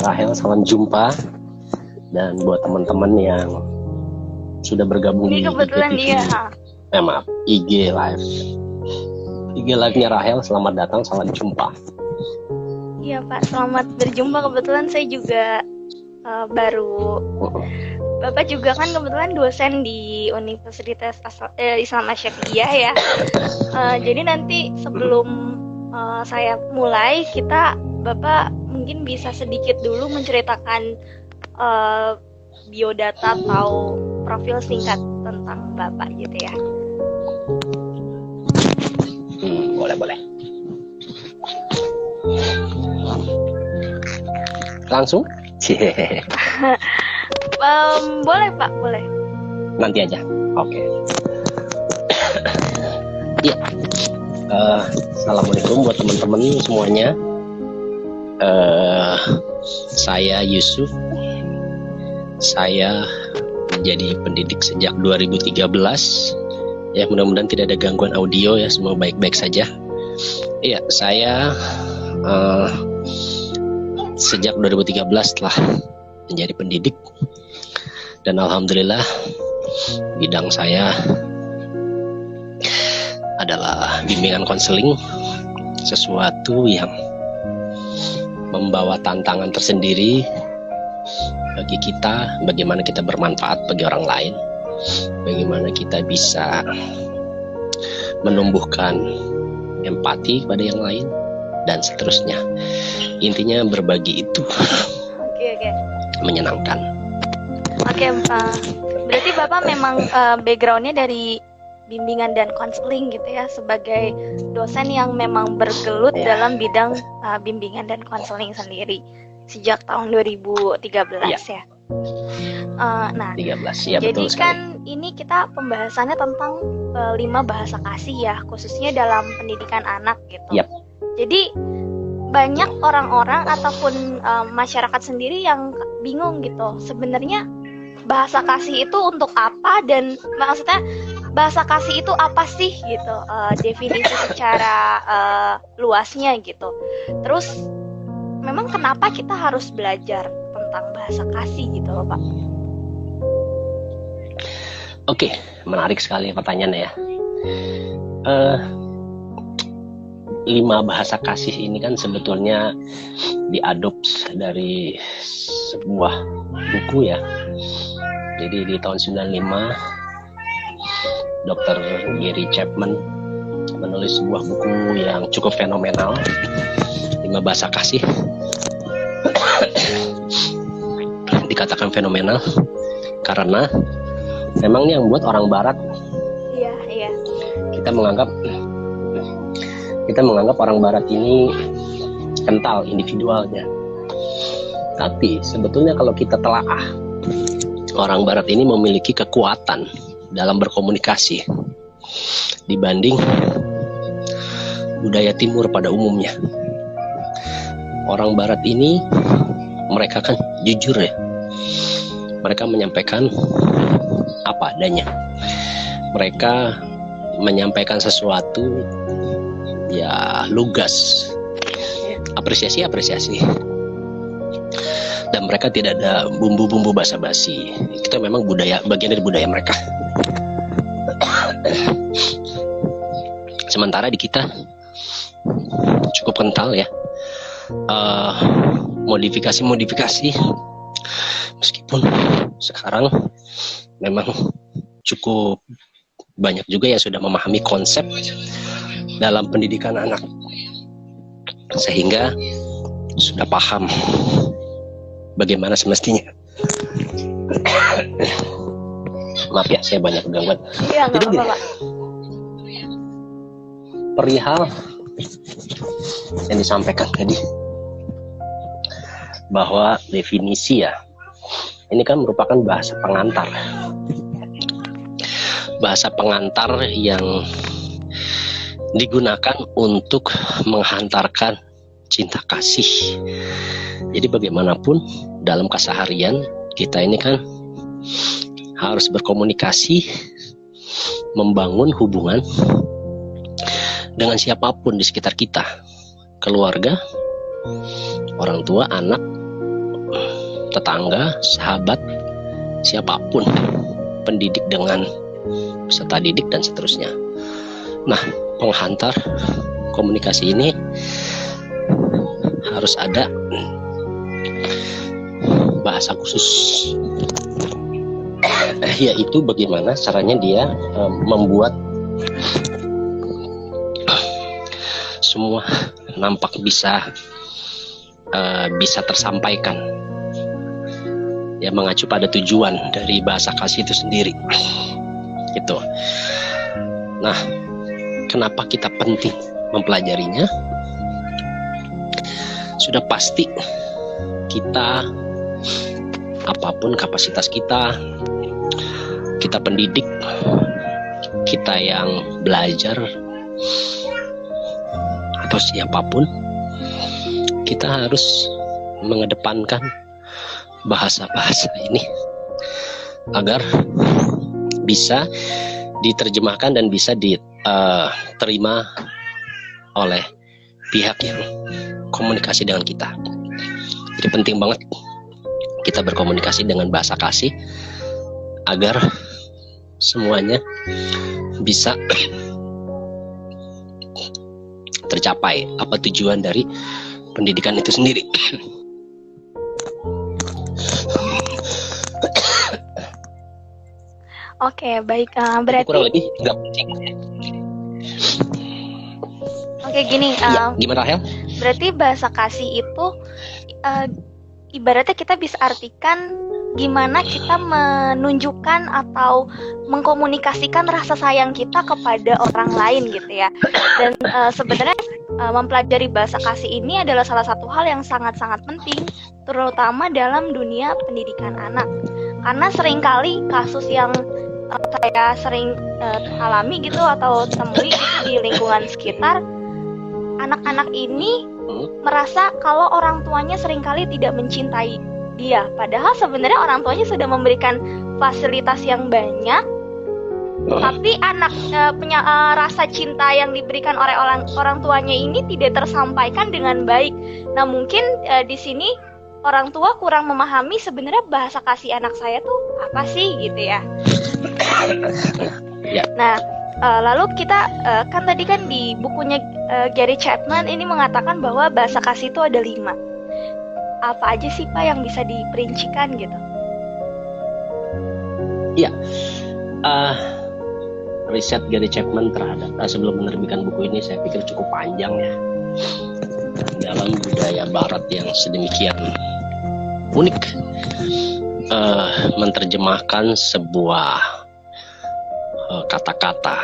Rahel, salam jumpa. Dan buat teman-teman yang sudah bergabung di kebetulan IGTV, IG Live-nya Rahel, selamat datang, salam jumpa. Iya Pak, selamat berjumpa. Kebetulan saya juga baru. Bapak juga kan kebetulan dosen di Universitas Islam Asyafi'iyah ya. Jadi nanti sebelum saya mulai, Bapak mungkin bisa sedikit dulu menceritakan biodata atau profil singkat tentang Bapak gitu ya. Boleh. Langsung? Boleh Pak, boleh. Nanti aja. Oke. Iya. Assalamualaikum buat teman-teman semuanya. Saya Yusuf. Saya menjadi pendidik sejak 2013. Ya, mudah-mudahan tidak ada gangguan audio ya, semua baik-baik saja. Iya, saya sejak 2013 telah menjadi pendidik. Dan alhamdulillah bidang saya adalah bimbingan konseling, sesuatu yang membawa tantangan tersendiri bagi kita, bagaimana kita bermanfaat bagi orang lain, bagaimana kita bisa menumbuhkan empati kepada yang lain, dan seterusnya. Intinya berbagi itu Oke. menyenangkan. Oke, berarti Bapak memang backgroundnya dari bimbingan dan konseling gitu ya, sebagai dosen yang memang bergelut dalam bidang bimbingan dan konseling sendiri sejak tahun 2013 ya. Nah, 13 ya, jadi betul kan sekali. Ini kita pembahasannya tentang 5 bahasa kasih ya, khususnya dalam pendidikan anak gitu. Yep. Jadi banyak orang-orang ataupun masyarakat sendiri yang bingung gitu, sebenarnya bahasa kasih itu untuk apa, dan maksudnya bahasa kasih itu apa sih gitu, definisi secara luasnya gitu. Terus memang kenapa kita harus belajar tentang bahasa kasih gitu loh Pak? Oke, menarik sekali pertanyaannya ya. 5 bahasa kasih ini kan sebetulnya diadopsi dari sebuah buku ya. Jadi di tahun 95 Dr. Gary Chapman menulis sebuah buku yang cukup fenomenal, 5 bahasa kasih. Dikatakan fenomenal karena memang yang buat orang barat. Iya. Kita menganggap orang barat ini kental individualnya. Tapi sebetulnya kalau kita telaah, orang barat ini memiliki kekuatan dalam berkomunikasi dibanding budaya timur pada umumnya. Orang barat ini, mereka kan jujur ya. Mereka menyampaikan apa adanya. Mereka menyampaikan sesuatu ya lugas, apresiasi, dan mereka tidak ada bumbu-bumbu basa-basi. Itu memang bagian dari budaya mereka. Sementara di kita cukup kental ya, modifikasi, meskipun sekarang memang cukup banyak juga yang sudah memahami konsep dalam pendidikan anak, sehingga sudah paham bagaimana semestinya. Maaf ya, saya banyak gangguan. Iya, nggak apa-apa Pak. Perihal yang disampaikan tadi, bahwa definisi ya, ini kan merupakan bahasa pengantar. Bahasa pengantar yang digunakan untuk menghantarkan cinta kasih. Jadi bagaimanapun dalam keseharian kita ini kan harus berkomunikasi, membangun hubungan dengan siapapun di sekitar kita, keluarga, orang tua, anak, tetangga, sahabat, siapapun, pendidik dengan peserta didik dan seterusnya. Nah, penghantar komunikasi ini harus ada bahasa khusus, yaitu bagaimana caranya dia membuat semua nampak bisa tersampaikan, ya, mengacu pada tujuan dari bahasa kasih itu sendiri, gitu. Nah, kenapa kita penting mempelajarinya? Sudah pasti kita, apapun kapasitas kita pendidik, kita yang belajar, atau siapapun, kita harus mengedepankan bahasa-bahasa ini agar bisa diterjemahkan dan bisa diterima oleh pihak yang komunikasi dengan kita. Jadi penting banget kita berkomunikasi dengan bahasa kasih agar semuanya bisa tercapai apa tujuan dari pendidikan itu sendiri. Oke, baik. Berarti kurang lebih nggak penting. Oke, gini. Gimana, Rahel? Berarti bahasa kasih itu ibaratnya kita bisa artikan gimana kita menunjukkan atau mengkomunikasikan rasa sayang kita kepada orang lain gitu ya. Dan sebenarnya mempelajari bahasa kasih ini adalah salah satu hal yang sangat-sangat penting, terutama dalam dunia pendidikan anak. Karena seringkali kasus yang saya sering alami gitu atau temui gitu di lingkungan sekitar, anak-anak ini merasa kalau orang tuanya seringkali tidak mencintai dia, padahal sebenarnya orang tuanya sudah memberikan fasilitas yang banyak, tapi anak punya rasa cinta yang diberikan oleh orang tuanya ini tidak tersampaikan dengan baik. Nah, mungkin di sini orang tua kurang memahami sebenarnya bahasa kasih anak saya tuh apa sih gitu ya. Nah, lalu kita kan tadi kan di bukunya Gary Chapman ini mengatakan bahwa bahasa kasih itu ada 5. Apa aja sih Pak yang bisa diperincikan gitu? Iya, riset Gary Chapman terhadap sebelum menerbitkan buku ini saya pikir cukup panjang ya. Dalam budaya Barat yang sedemikian unik, menerjemahkan sebuah kata-kata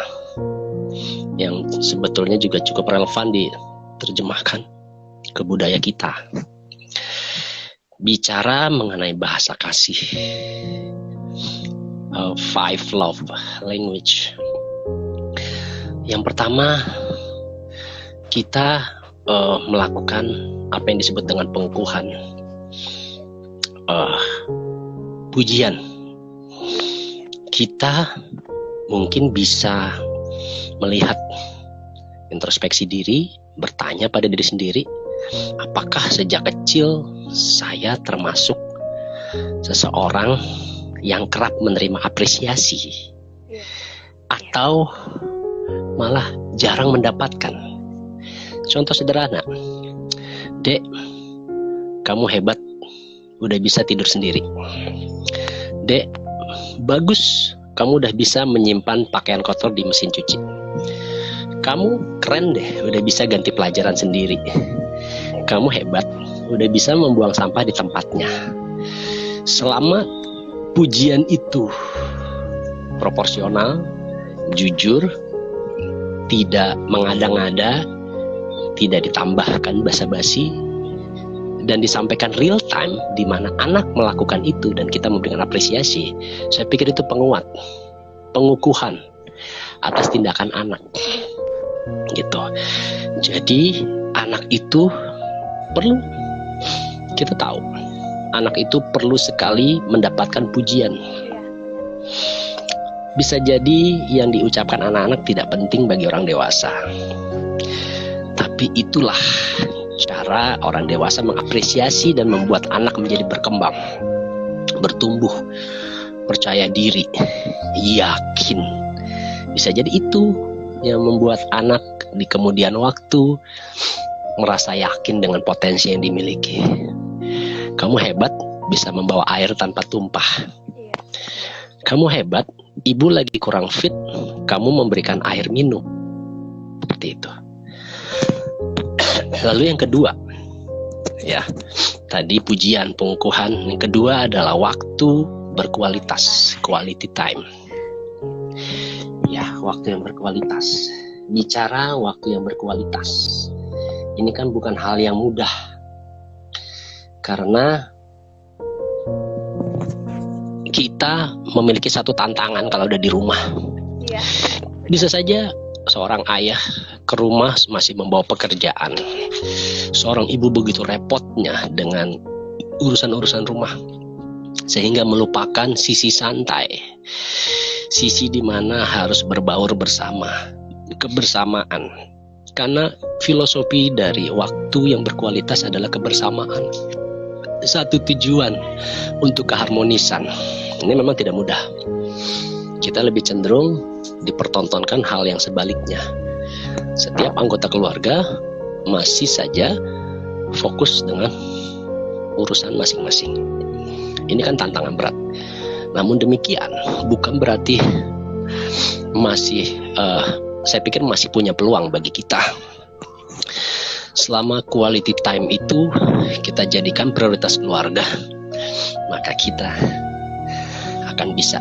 yang sebetulnya juga cukup relevan diterjemahkan ke budaya kita. Bicara mengenai bahasa kasih, 5 love language. Yang pertama, kita melakukan apa yang disebut dengan pengukuhan, pujian. Kita mungkin bisa melihat introspeksi diri, bertanya pada diri sendiri, apakah sejak kecil saya termasuk seseorang yang kerap menerima apresiasi, atau malah jarang mendapatkan. Contoh sederhana, Dek, kamu hebat, udah bisa tidur sendiri. Dek, bagus, kamu udah bisa menyimpan pakaian kotor di mesin cuci. Kamu keren deh, udah bisa ganti pelajaran sendiri. Kamu hebat, udah bisa membuang sampah di tempatnya. Selama pujian itu proporsional, jujur, tidak mengada-ngada, tidak ditambahkan basa-basi, dan disampaikan real time di mana anak melakukan itu dan kita memberikan apresiasi, saya pikir itu penguat, pengukuhan atas tindakan anak. Gitu. Jadi anak itu perlu, kita tahu, anak itu perlu sekali mendapatkan pujian. Bisa jadi yang diucapkan anak-anak tidak penting bagi orang dewasa, tapi itulah cara orang dewasa mengapresiasi dan membuat anak menjadi berkembang, bertumbuh, percaya diri, yakin. Bisa jadi itu yang membuat anak di kemudian waktu merasa yakin dengan potensi yang dimiliki. Kamu hebat, bisa membawa air tanpa tumpah. Kamu hebat, ibu lagi kurang fit, kamu memberikan air minum. Seperti itu. Lalu yang kedua, ya, tadi pujian, pengukuhan. Yang kedua adalah waktu berkualitas, quality time. Ya, waktu yang berkualitas. Bicara waktu yang berkualitas. Ini kan bukan hal yang mudah. Karena kita memiliki satu tantangan kalau udah di rumah. Iya. Bisa saja seorang ayah ke rumah masih membawa pekerjaan. Seorang ibu begitu repotnya dengan urusan-urusan rumah, sehingga melupakan sisi santai, sisi di mana harus berbaur bersama, kebersamaan. Karena filosofi dari waktu yang berkualitas adalah kebersamaan, satu tujuan untuk keharmonisan. Ini memang tidak mudah. Kita lebih cenderung dipertontonkan hal yang sebaliknya. Setiap anggota keluarga masih saja fokus dengan urusan masing-masing. Ini kan tantangan berat. Namun demikian bukan berarti saya pikir masih punya peluang bagi kita. Selama quality time itu kita jadikan prioritas keluarga, maka kita akan bisa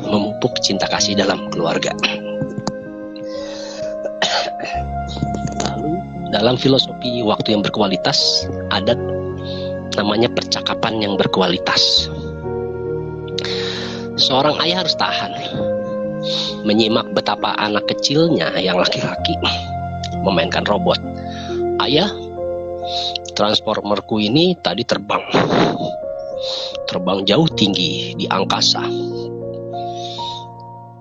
memupuk cinta kasih dalam keluarga. Lalu dalam filosofi waktu yang berkualitas ada namanya percakapan yang berkualitas. Seorang ayah harus tahan menyimak betapa anak kecilnya yang laki-laki memainkan robot. Ayah, transformerku ini tadi terbang jauh tinggi di angkasa.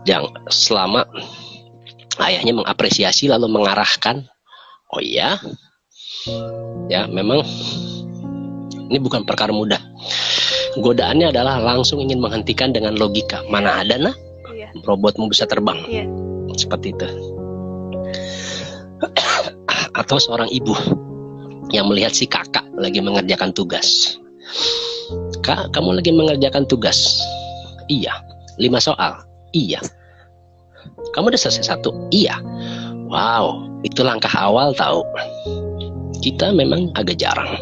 Yang selama ayahnya mengapresiasi lalu mengarahkan, oh iya, ya memang ini bukan perkara mudah. Godaannya adalah langsung ingin menghentikan dengan logika. Mana ada nak? Robotmu bisa terbang. Seperti itu. Atau seorang ibu yang melihat si kakak lagi mengerjakan tugas. Kak, kamu lagi mengerjakan tugas? Iya. 5 soal? Iya. Kamu udah selesai 1? Iya. Wow, itu langkah awal tahu. Kita memang agak jarang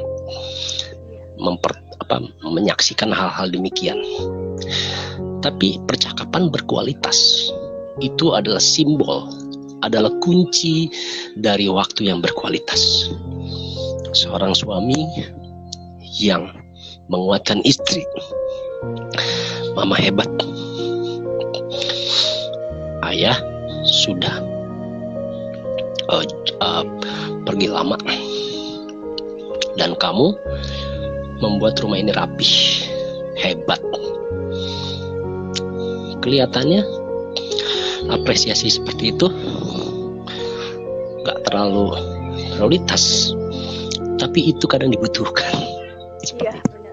menyaksikan hal-hal demikian. Tapi percakapan berkualitas itu adalah simbol, adalah kunci dari waktu yang berkualitas. Seorang suami yang menguatkan istri, mama hebat. Ayah sudah pergi lama dan kamu membuat rumah ini rapih, hebat. Kelihatannya apresiasi seperti itu gak terlalu prioritas, tapi itu kadang dibutuhkan. Iya, benar.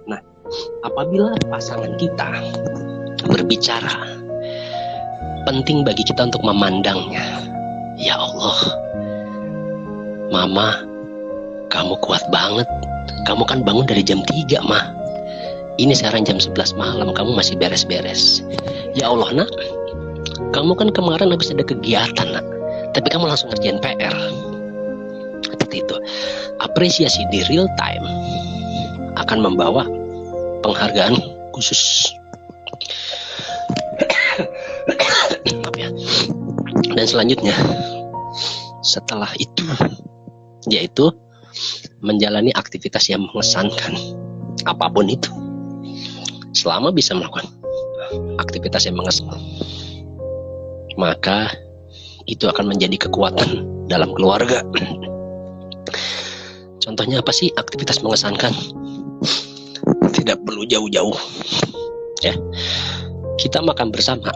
Nah, apabila pasangan kita berbicara, penting bagi kita untuk memandangnya. Ya Allah, Mama, kamu kuat banget. Kamu kan bangun dari jam 3, Ma. Ini sekarang jam 11 malam, kamu masih beres-beres. Ya Allah, nak, kamu kan kemarin habis ada kegiatan, nak, tapi kamu langsung ngerjain PR. Seperti itu. Apresiasi di real time akan membawa penghargaan khusus. Maaf ya. Dan selanjutnya, setelah itu, yaitu menjalani aktivitas yang mengesankan, apapun itu. Selama bisa melakukan aktivitas yang mengesankan, maka itu akan menjadi kekuatan dalam keluarga. Contohnya apa sih aktivitas mengesankan? Tidak perlu jauh-jauh, ya. Kita makan bersama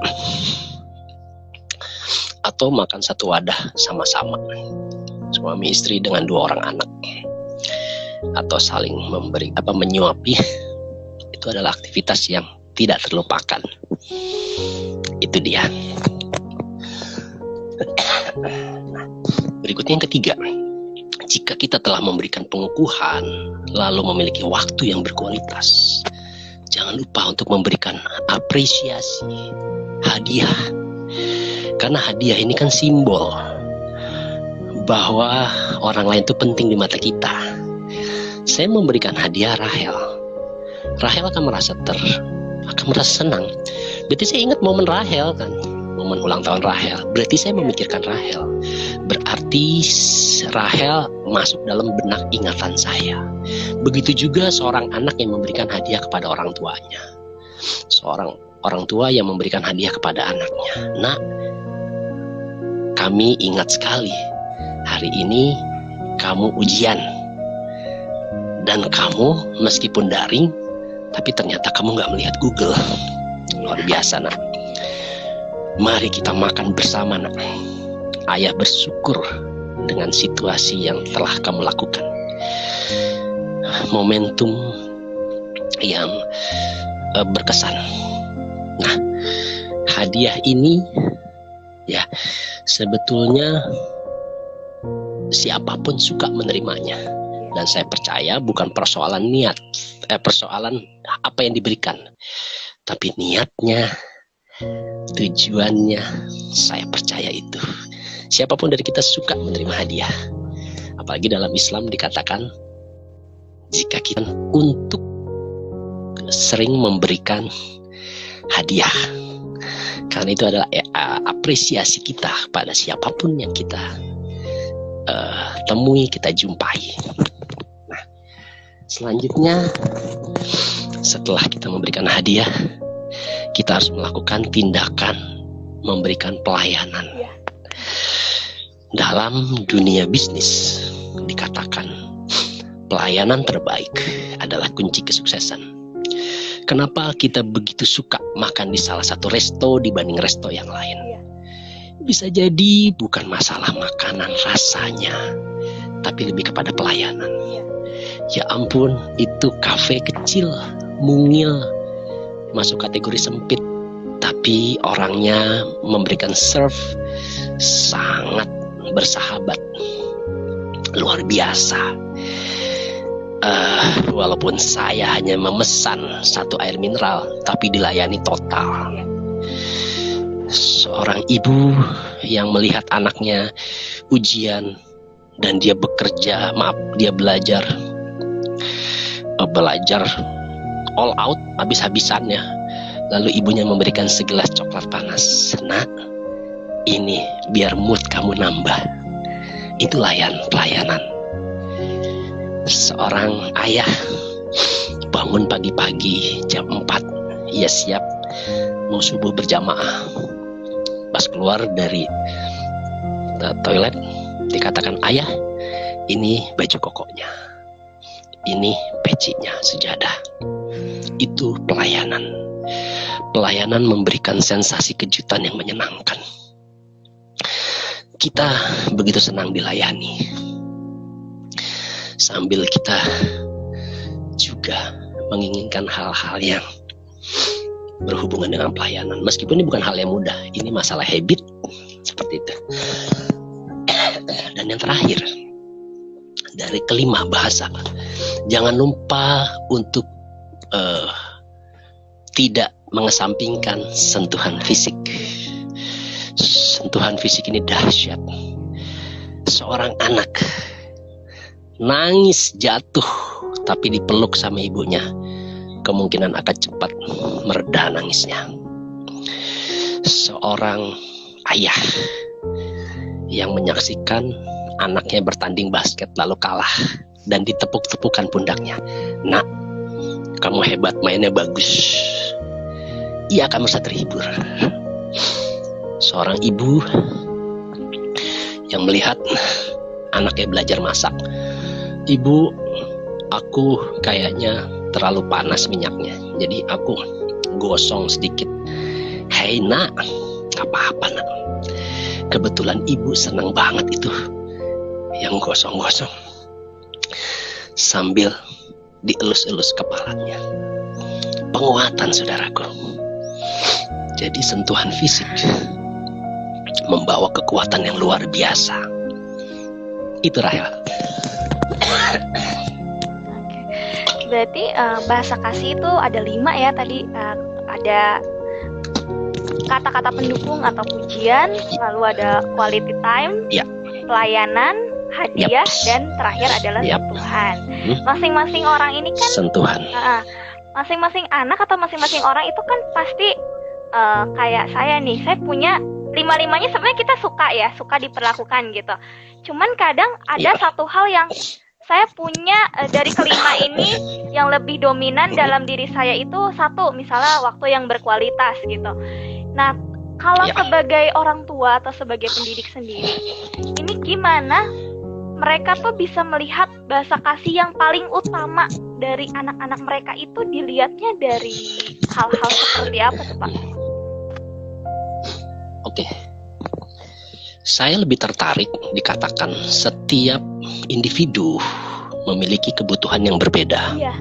atau makan satu wadah sama-sama. suami istri dengan 2 orang anak, atau saling menyuapi, itu adalah aktivitas yang tidak terlupakan. Itu dia. Berikutnya yang ketiga, jika kita telah memberikan pengukuhan lalu memiliki waktu yang berkualitas, jangan lupa untuk memberikan apresiasi, hadiah. Karena hadiah ini kan simbol bahwa orang lain itu penting di mata kita. Saya memberikan hadiah Rahel. Rahel akan merasa senang. Berarti saya ingat momen Rahel kan, momen ulang tahun Rahel. Berarti saya memikirkan Rahel. Berarti Rahel masuk dalam benak ingatan saya. Begitu juga seorang anak yang memberikan hadiah kepada orang tuanya. Seorang orang tua yang memberikan hadiah kepada anaknya. Nak, kami ingat sekali hari ini kamu ujian. Dan kamu meskipun daring, tapi ternyata kamu gak melihat Google. Luar biasa, nak. Mari kita makan bersama, nak. Ayah bersyukur dengan situasi yang telah kamu lakukan. Momentum yang berkesan. Nah, hadiah ini ya sebetulnya siapapun suka menerimanya. Dan saya percaya bukan persoalan niat, persoalan apa yang diberikan, tapi niatnya, tujuannya. Saya percaya itu. Siapapun dari kita suka menerima hadiah. Apalagi dalam Islam dikatakan jika kita untuk sering memberikan hadiah, karena itu adalah apresiasi kita pada siapapun yang kita temui, kita jumpai. Nah, selanjutnya setelah kita memberikan hadiah, kita harus melakukan tindakan memberikan pelayanan. Dalam dunia bisnis dikatakan pelayanan terbaik adalah kunci kesuksesan. Kenapa kita begitu suka makan di salah satu resto dibanding resto yang lain? Bisa jadi bukan masalah makanan rasanya, tapi lebih kepada pelayanan. Ya ampun, itu kafe kecil, mungil, masuk kategori sempit, tapi orangnya memberikan serve sangat bersahabat, luar biasa. Walaupun saya hanya memesan 1 air mineral, tapi dilayani total. Seorang ibu yang melihat anaknya ujian dan dia dia belajar all out, habis-habisannya. Lalu ibunya memberikan segelas coklat panas. Nak, ini biar mood kamu nambah. Itu pelayanan. Seorang ayah bangun pagi-pagi jam 4, ia siap mau subuh berjamaah. Pas keluar dari toilet dikatakan, ayah, ini baju kokonya, ini pecinya, sejadah. Itu pelayanan. Pelayanan memberikan sensasi kejutan yang menyenangkan. Kita begitu senang dilayani, sambil kita juga menginginkan hal-hal yang berhubungan dengan pelayanan. Meskipun ini bukan hal yang mudah, ini masalah habit, seperti itu. Dan yang terakhir, dari kelima, bahasa. Jangan lupa untuk tidak mengesampingkan sentuhan fisik. Sentuhan fisik ini dahsyat. Seorang anak nangis jatuh tapi dipeluk sama ibunya, kemungkinan akan cepat mereda nangisnya. Seorang ayah yang menyaksikan anaknya bertanding basket lalu kalah dan ditepuk-tepukan pundaknya. Nak, kamu hebat, mainnya bagus. Ia akan merasa terhibur. Seorang ibu yang melihat anaknya belajar masak. Ibu, aku kayaknya terlalu panas minyaknya, jadi aku gosong sedikit. Hei nak, gak apa-apa nak. Kebetulan ibu senang banget itu. yang gosong-gosong sambil dielus-elus kepalanya. Penguatan, saudaraku. Jadi sentuhan fisik membawa kekuatan yang luar biasa. Itu Rahel. Berarti bahasa kasih itu ada 5 ya tadi. Ada kata-kata pendukung atau pujian, lalu ada quality time, Ya. pelayanan, hadiah, dan terakhir adalah sentuhan. Masing-masing orang ini kan Sentuhan. masing-masing anak atau masing-masing orang itu kan pasti kayak saya nih, saya punya 5-5-nya sebenarnya kita suka diperlakukan gitu. Cuman kadang ada satu hal yang saya punya dari kelima ini yang lebih dominan dalam diri saya itu satu, misalnya waktu yang berkualitas gitu. Nah, kalau sebagai orang tua atau sebagai pendidik sendiri, ini gimana mereka tuh bisa melihat bahasa kasih yang paling utama dari anak-anak mereka itu dilihatnya dari hal-hal seperti apa tuh, Pak? Oke. Saya lebih tertarik dikatakan setiap individu memiliki kebutuhan yang berbeda. Iya.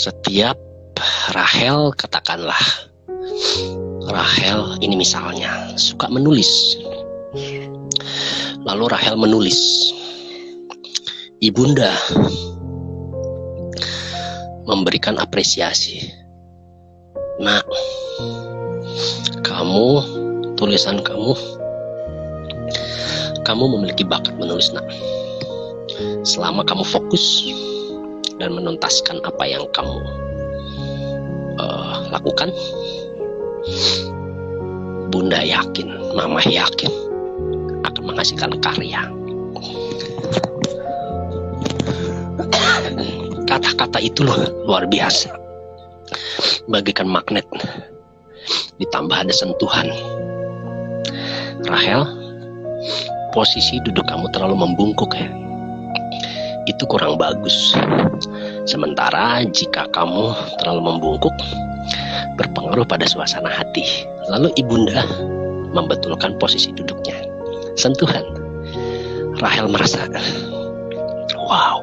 Setiap Rahel, katakanlah Rahel ini misalnya suka menulis. Lalu Rahel menulis, Ibunda memberikan apresiasi. Nak, tulisan kamu memiliki bakat menulis, nak. Selama kamu fokus dan menuntaskan apa yang kamu lakukan, Bunda yakin, Mama yakin akan menghasilkan karya. Kata-kata itu luar biasa, bagaikan magnet. Ditambah ada sentuhan. Rahel, posisi duduk kamu terlalu membungkuk ya. Itu kurang bagus. Sementara jika kamu terlalu membungkuk, berpengaruh pada suasana hati. Lalu ibunda membetulkan posisi duduknya. Sentuhan. Rahel merasa, wow,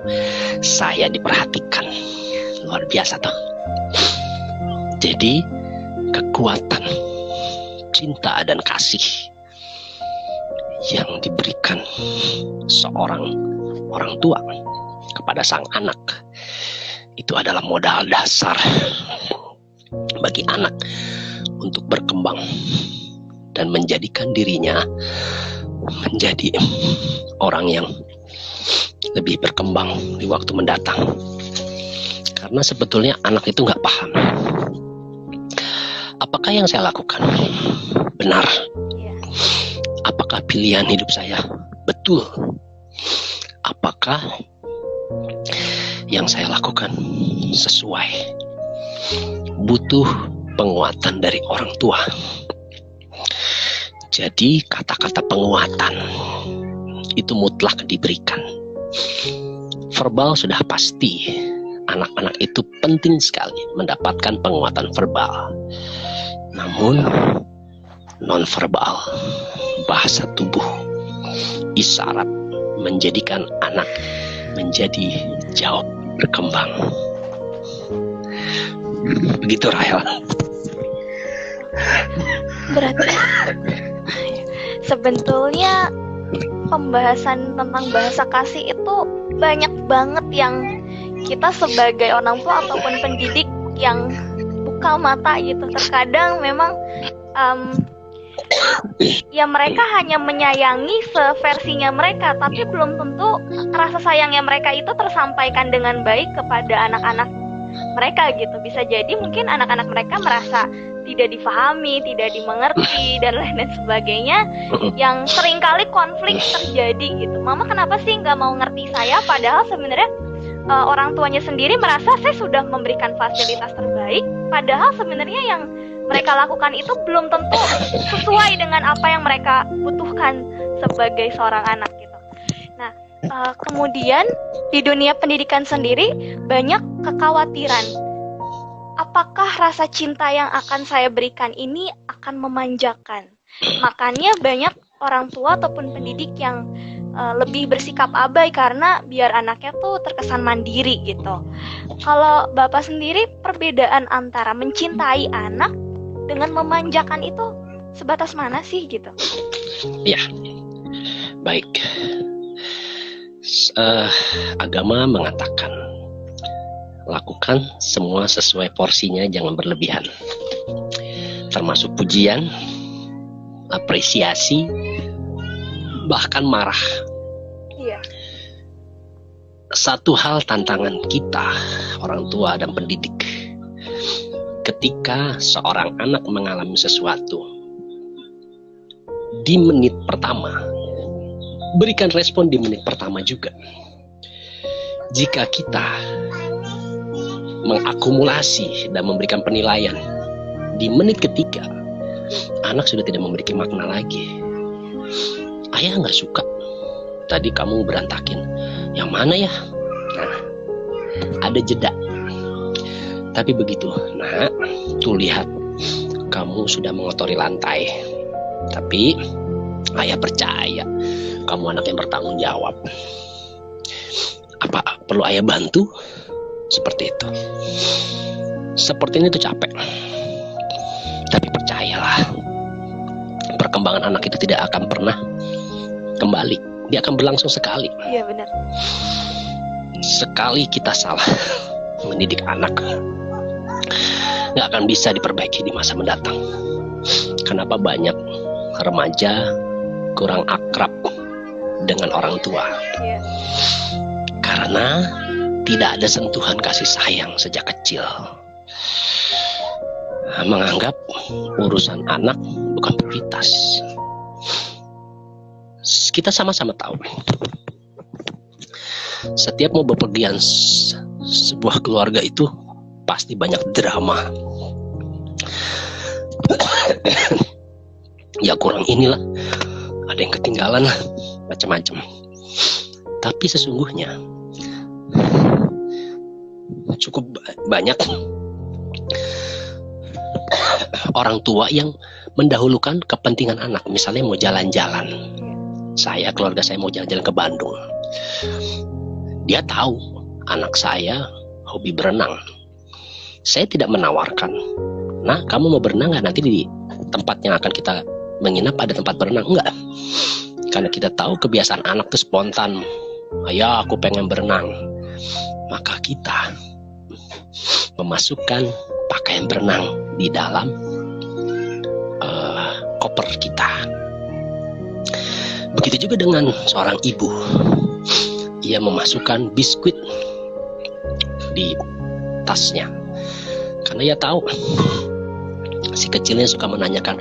saya diperhatikan. Luar biasa toh. Jadi kekuatan cinta dan kasih yang diberikan seorang orang tua kepada sang anak itu adalah modal dasar bagi anak untuk berkembang dan menjadikan dirinya menjadi orang yang lebih berkembang di waktu mendatang. Karena sebetulnya anak itu nggak paham apakah yang saya lakukan benar, apakah pilihan hidup saya betul, apakah yang saya lakukan sesuai. Butuh penguatan dari orang tua. Jadi kata-kata penguatan itu mutlak diberikan. Verbal sudah pasti, anak-anak itu penting sekali mendapatkan penguatan verbal. Namun non-verbal, bahasa tubuh, isyarat menjadikan anak menjadi jauh berkembang. Begitu Rahel. Berarti sebetulnya pembahasan tentang bahasa kasih itu banyak banget yang kita sebagai orang tua ataupun pendidik yang buka mata gitu. Terkadang memang ya mereka hanya menyayangi seversinya mereka, tapi belum tentu rasa sayangnya mereka itu tersampaikan dengan baik kepada anak-anak mereka gitu. Bisa jadi mungkin anak-anak mereka merasa tidak difahami, tidak dimengerti, dan lain-lain sebagainya, yang seringkali konflik terjadi gitu. Mama kenapa sih nggak mau ngerti saya, padahal sebenarnya orang tuanya sendiri merasa saya sudah memberikan fasilitas terbaik, padahal sebenarnya yang mereka lakukan itu belum tentu sesuai dengan apa yang mereka butuhkan sebagai seorang anak gitu. Nah, kemudian di dunia pendidikan sendiri banyak kekhawatiran. Apakah rasa cinta yang akan saya berikan ini akan memanjakan? Makanya banyak orang tua ataupun pendidik yang lebih bersikap abai karena biar anaknya tuh terkesan mandiri gitu. Kalau Bapak sendiri, perbedaan antara mencintai anak dengan memanjakan itu sebatas mana sih gitu? Ya, baik. Agama mengatakan lakukan semua sesuai porsinya, jangan berlebihan. Termasuk pujian, apresiasi, bahkan marah. Iya. Satu hal tantangan kita, orang tua dan pendidik, ketika seorang anak mengalami sesuatu, di menit pertama, berikan respon di menit pertama juga. Jika kita mengakumulasi dan memberikan penilaian di menit ketiga, anak sudah tidak memiliki makna lagi. Ayah nggak suka, tadi kamu berantakin. Yang mana ya? Nah, ada jeda. Tapi begitu, nak, tuh lihat, kamu sudah mengotori lantai. Tapi ayah percaya kamu anak yang bertanggung jawab. Apa perlu ayah bantu? Seperti itu. Seperti ini tuh capek. Tapi percayalah, perkembangan anak itu tidak akan pernah kembali. Dia akan berlangsung sekali. Iya, benar. Sekali kita salah mendidik anak, nggak akan bisa diperbaiki di masa mendatang. Kenapa banyak remaja kurang akrab dengan orang tua? Iya. Karena tidak ada sentuhan kasih sayang sejak kecil. Menganggap urusan anak bukan prioritas. Kita sama-sama tahu, setiap mau bepergian sebuah keluarga itu pasti banyak drama. Ya kurang inilah, ada yang ketinggalan lah, macam-macam. Tapi sesungguhnya cukup banyak orang tua yang mendahulukan kepentingan anak. Misalnya mau jalan-jalan, keluarga saya mau jalan-jalan ke Bandung. Dia tahu anak saya hobi berenang. Saya tidak menawarkan, nah kamu mau berenang nggak, nanti di tempat yang akan kita menginap ada tempat berenang. Enggak, karena kita tahu kebiasaan anak itu spontan. Ayah, aku pengen berenang. Maka kita memasukkan pakaian berenang di dalam koper kita. Begitu juga dengan seorang ibu. Ia memasukkan biskuit di tasnya. Karena ia tahu si kecilnya suka menanyakan,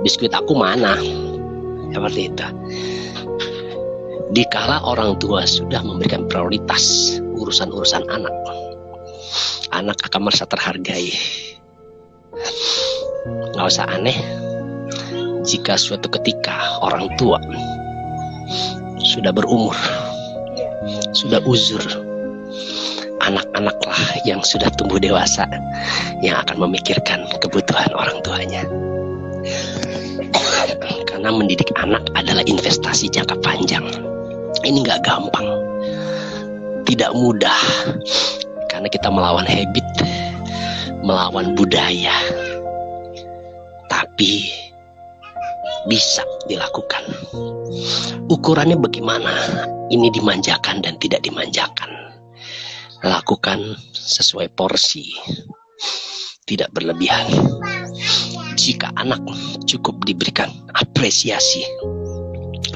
biskuit aku mana? Seperti itu. Dikala orang tua sudah memberikan prioritas urusan-urusan anak, anak akan merasa terhargai. Nggak usah aneh jika suatu ketika orang tua sudah berumur, sudah uzur, anak-anaklah yang sudah tumbuh dewasa yang akan memikirkan kebutuhan orang tuanya. Karena mendidik anak adalah investasi jangka panjang. Ini nggak gampang, tidak mudah, karena kita melawan habit, melawan budaya. Tapi bisa dilakukan. Ukurannya bagaimana? Ini dimanjakan dan tidak dimanjakan. Lakukan sesuai porsi, tidak berlebihan. Jika anak cukup diberikan apresiasi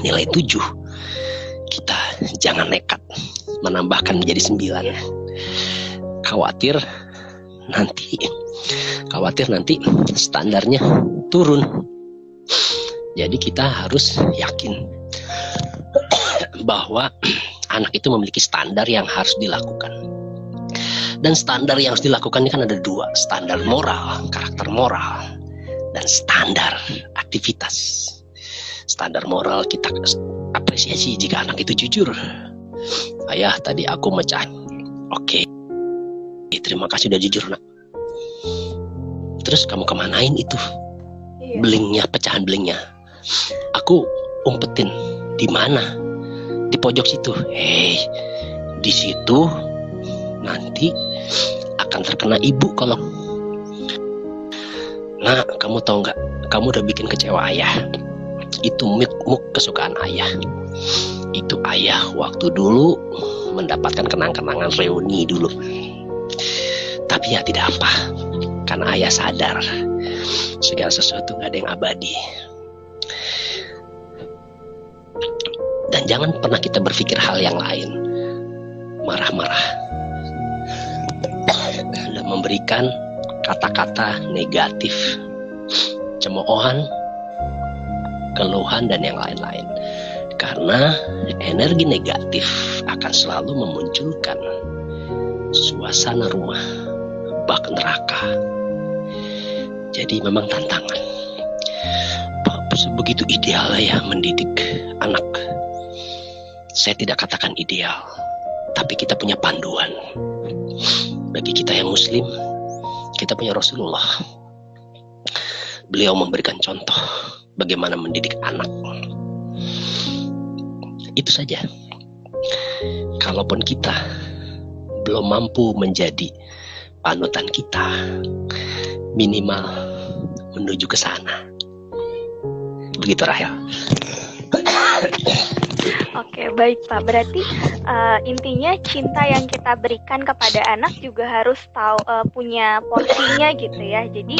nilai 7, kita jangan nekat menambahkan menjadi 9. Khawatir nanti standarnya turun. Jadi kita harus yakin bahwa anak itu memiliki standar yang harus dilakukan. Dan standar yang harus dilakukan ini kan ada 2, standar moral, karakter moral, dan standar aktivitas. Standar moral kita apresiasi jika anak itu jujur. Ayah, tadi aku mecah. Oke, terima kasih udah jujur, nak. Terus kamu kemanain itu? Blingnya, pecahan blingnya. Aku umpetin di mana? di pojok situ. Di situ nanti akan terkena ibu kalau. Nah, kamu tahu nggak? Kamu udah bikin kecewa ayah. Itu muk kesukaan ayah. Itu ayah waktu dulu mendapatkan kenang-kenangan reuni dulu. Tapi ya tidak apa, karena ayah sadar segala sesuatu nggak ada yang abadi. Dan jangan pernah kita berpikir hal yang lain, marah-marah dan memberikan kata-kata negatif, cemoohan, keluhan, dan yang lain-lain. Karena energi negatif akan selalu memunculkan suasana rumah bak neraka. Jadi memang tantangan. Begitu idealnya ya mendidik anak. Saya tidak katakan ideal, tapi kita punya panduan. Bagi kita yang muslim, kita punya Rasulullah. Beliau memberikan contoh bagaimana mendidik anak. Itu saja. Kalaupun kita belum mampu menjadi panutan kita, minimal menuju ke sana. Begitu, Rahel. Oke, baik Pak. Berarti intinya cinta yang kita berikan kepada anak juga harus tahu punya porsinya gitu ya. Jadi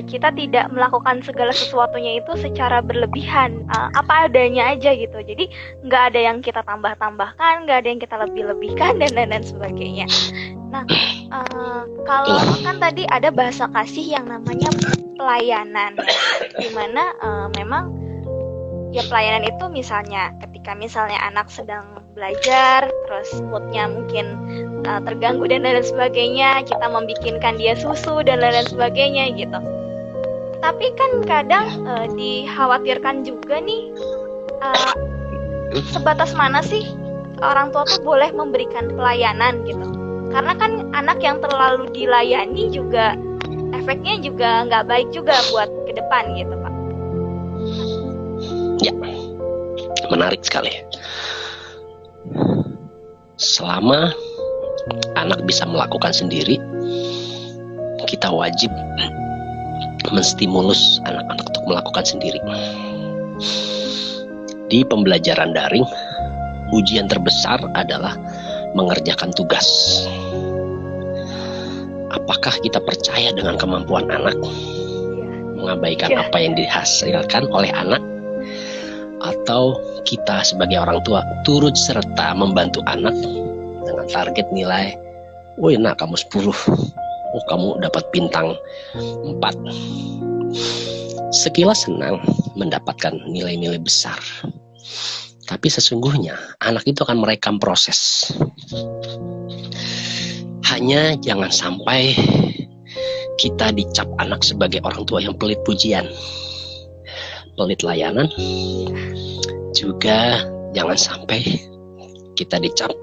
kita tidak melakukan segala sesuatunya itu secara berlebihan, apa adanya aja gitu. Jadi nggak ada yang kita tambah-tambahkan, nggak ada yang kita lebih-lebihkan dan lain-lain sebagainya. Nah, kalau kan tadi ada bahasa kasih yang namanya pelayanan, dimana memang ya pelayanan itu misalnya ketika misalnya anak sedang belajar, terus moodnya mungkin terganggu dan lain sebagainya, kita membikinkan dia susu dan lain sebagainya gitu. Tapi kan kadang dikhawatirkan juga nih, sebatas mana sih orang tua tuh boleh memberikan pelayanan gitu. Karena kan anak yang terlalu dilayani juga efeknya juga nggak baik juga buat ke depan gitu Pak. Ya, menarik sekali. Selama anak bisa melakukan sendiri, kita wajib menstimulus anak-anak untuk melakukan sendiri. Di pembelajaran daring, ujian terbesar adalah mengerjakan tugas. Apakah kita percaya dengan kemampuan anak, mengabaikan apa yang dihasilkan oleh anak, atau kita sebagai orang tua turut serta membantu anak dengan target nilai, woi nak kamu 10, kamu dapat bintang 4. Sekilas senang mendapatkan nilai-nilai besar, tapi sesungguhnya anak itu akan merekam proses. Hanya jangan sampai kita dicap anak sebagai orang tua yang pelit pujian, pelit layanan. Juga jangan sampai kita dicap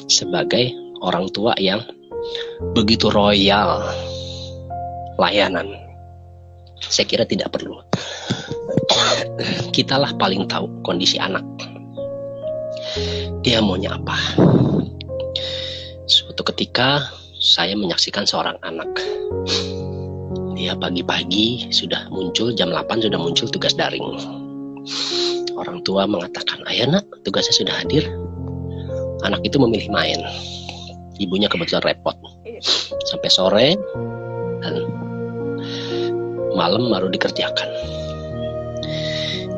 sebagai orang tua yang begitu royal layanan. Saya kira tidak perlu. Kitalah paling tahu kondisi anak. Dia maunya apa. Suatu ketika saya menyaksikan seorang anak. Dia pagi-pagi sudah muncul, jam 8 sudah muncul tugas daring. Orang tua mengatakan, "Ayo nak, tugasnya sudah hadir." Anak itu memilih main. Ibunya kebetulan repot. Sampai sore dan malam baru dikerjakan.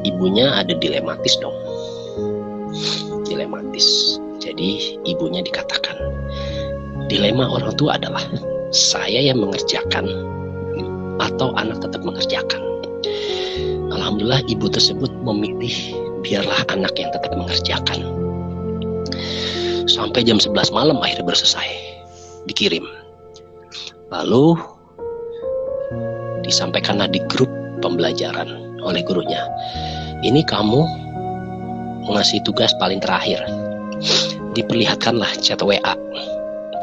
Ibunya ada dilematis dong. Dilematis. Jadi ibunya dikatakan, dilema orang tua adalah saya yang mengerjakan atau anak tetap mengerjakan. Alhamdulillah ibu tersebut memilih biarlah anak yang tetap mengerjakan. Sampai jam 11 malam akhirnya baru selesai. Dikirim. Lalu disampaikanlah di grup pembelajaran oleh gurunya. Ini kamu ngasih tugas paling terakhir. Diperlihatkanlah chat WA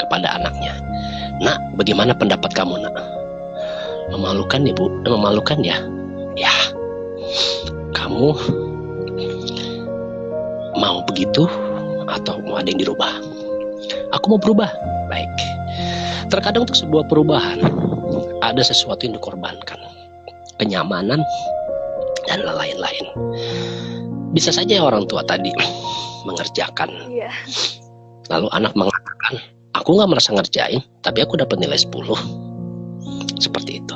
kepada anaknya. Nak, bagaimana pendapat kamu nak? Memalukan ya bu, memalukan ya. Ya, kamu mau begitu atau mau ada yang dirubah? Aku mau berubah. Baik. Terkadang untuk sebuah perubahan ada sesuatu yang dikorbankan, kenyamanan dan lain-lain. Bisa saja orang tua tadi mengerjakan, lalu anak mengatakan, aku nggak merasa ngerjain, tapi aku dapat nilai 10. Seperti itu.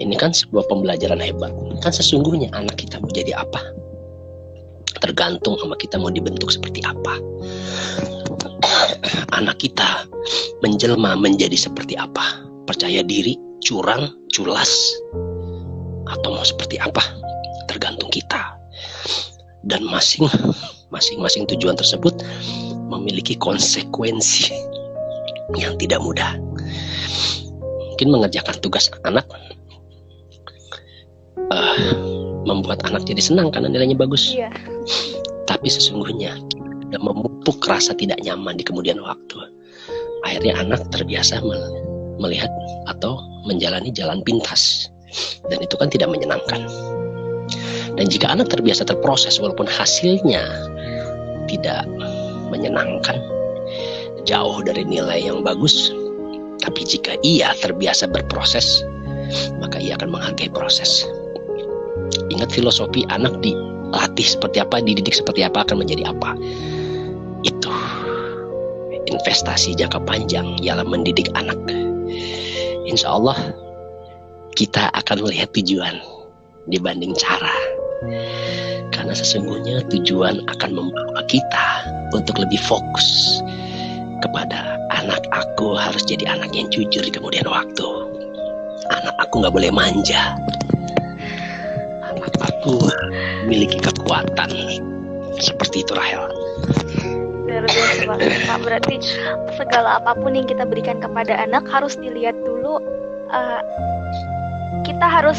Ini kan sebuah pembelajaran hebat. Kan sesungguhnya anak kita mau jadi apa, tergantung sama kita mau dibentuk seperti apa. Anak kita menjelma menjadi seperti apa, percaya diri, curang, culas, atau mau seperti apa, tergantung kita. Dan masing-masing tujuan tersebut memiliki konsekuensi yang tidak mudah. Mungkin mengerjakan tugas anak membuat anak jadi senang karena nilainya bagus. Tapi sesungguhnya dan memupuk rasa tidak nyaman di kemudian waktu. Akhirnya anak terbiasa melihat atau menjalani jalan pintas, dan itu kan tidak menyenangkan. Dan jika anak terbiasa terproses walaupun hasilnya tidak menyenangkan, jauh dari nilai yang bagus, tapi jika ia terbiasa berproses, maka ia akan menghargai proses. Ingat filosofi, anak dilatih seperti apa, dididik seperti apa, akan menjadi apa. Itu investasi jangka panjang ialah mendidik anak. Insya Allah kita akan melihat tujuan dibanding cara, karena sesungguhnya tujuan akan membawa kita untuk lebih fokus kepada anak aku harus jadi anak yang jujur di kemudian waktu. Anak aku nggak boleh manja. Anak aku memiliki kekuatan. Seperti itu, Rahel. Luar biasa banget, Pak. Berarti segala apapun yang kita berikan kepada anak harus dilihat dulu. Kita harus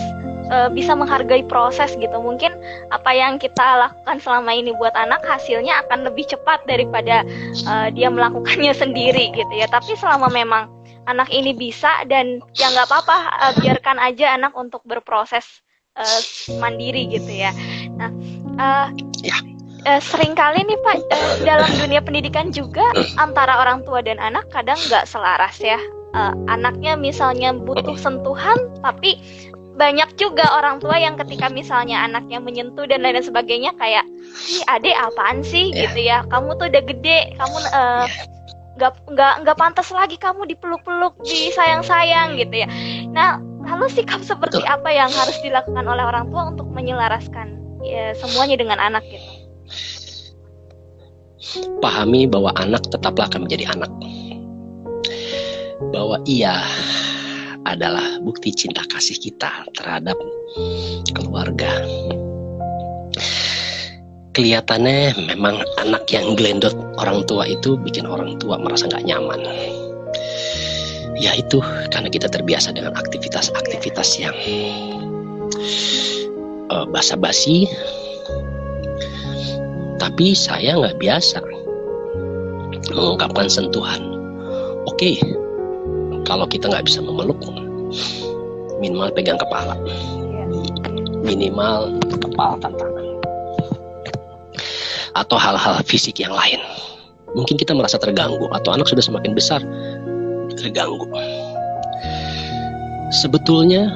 bisa menghargai proses gitu. Mungkin apa yang kita lakukan selama ini buat anak hasilnya akan lebih cepat daripada dia melakukannya sendiri gitu ya. Tapi selama memang anak ini bisa, dan ya nggak apa-apa, biarkan aja anak untuk berproses mandiri gitu ya. Nah, seringkali nih Pak, dalam dunia pendidikan juga antara orang tua dan anak kadang nggak selaras ya. Anaknya misalnya butuh sentuhan, tapi banyak juga orang tua yang ketika misalnya anaknya menyentuh dan lain sebagainya kayak, ih adek apaan sih gitu ya, kamu tuh udah gede, kamu nggak pantas lagi kamu dipeluk-peluk, disayang-sayang gitu ya. Nah, lalu sikap seperti apa yang harus dilakukan oleh orang tua untuk menyelaraskan ya, semuanya dengan anak gitu? Pahami bahwa anak tetaplah akan menjadi anak, bahwa ia adalah bukti cinta kasih kita terhadap keluarga. Kelihatannya memang anak yang gelendot orang tua itu bikin orang tua merasa gak nyaman. Ya itu karena kita terbiasa dengan aktivitas-aktivitas yang basa-basi. Tapi saya nggak biasa mengungkapkan sentuhan. Oke, kalau kita nggak bisa memeluk, minimal pegang kepala, minimal kepala tangan, atau hal-hal fisik yang lain. Mungkin kita merasa terganggu, atau anak sudah semakin besar terganggu. Sebetulnya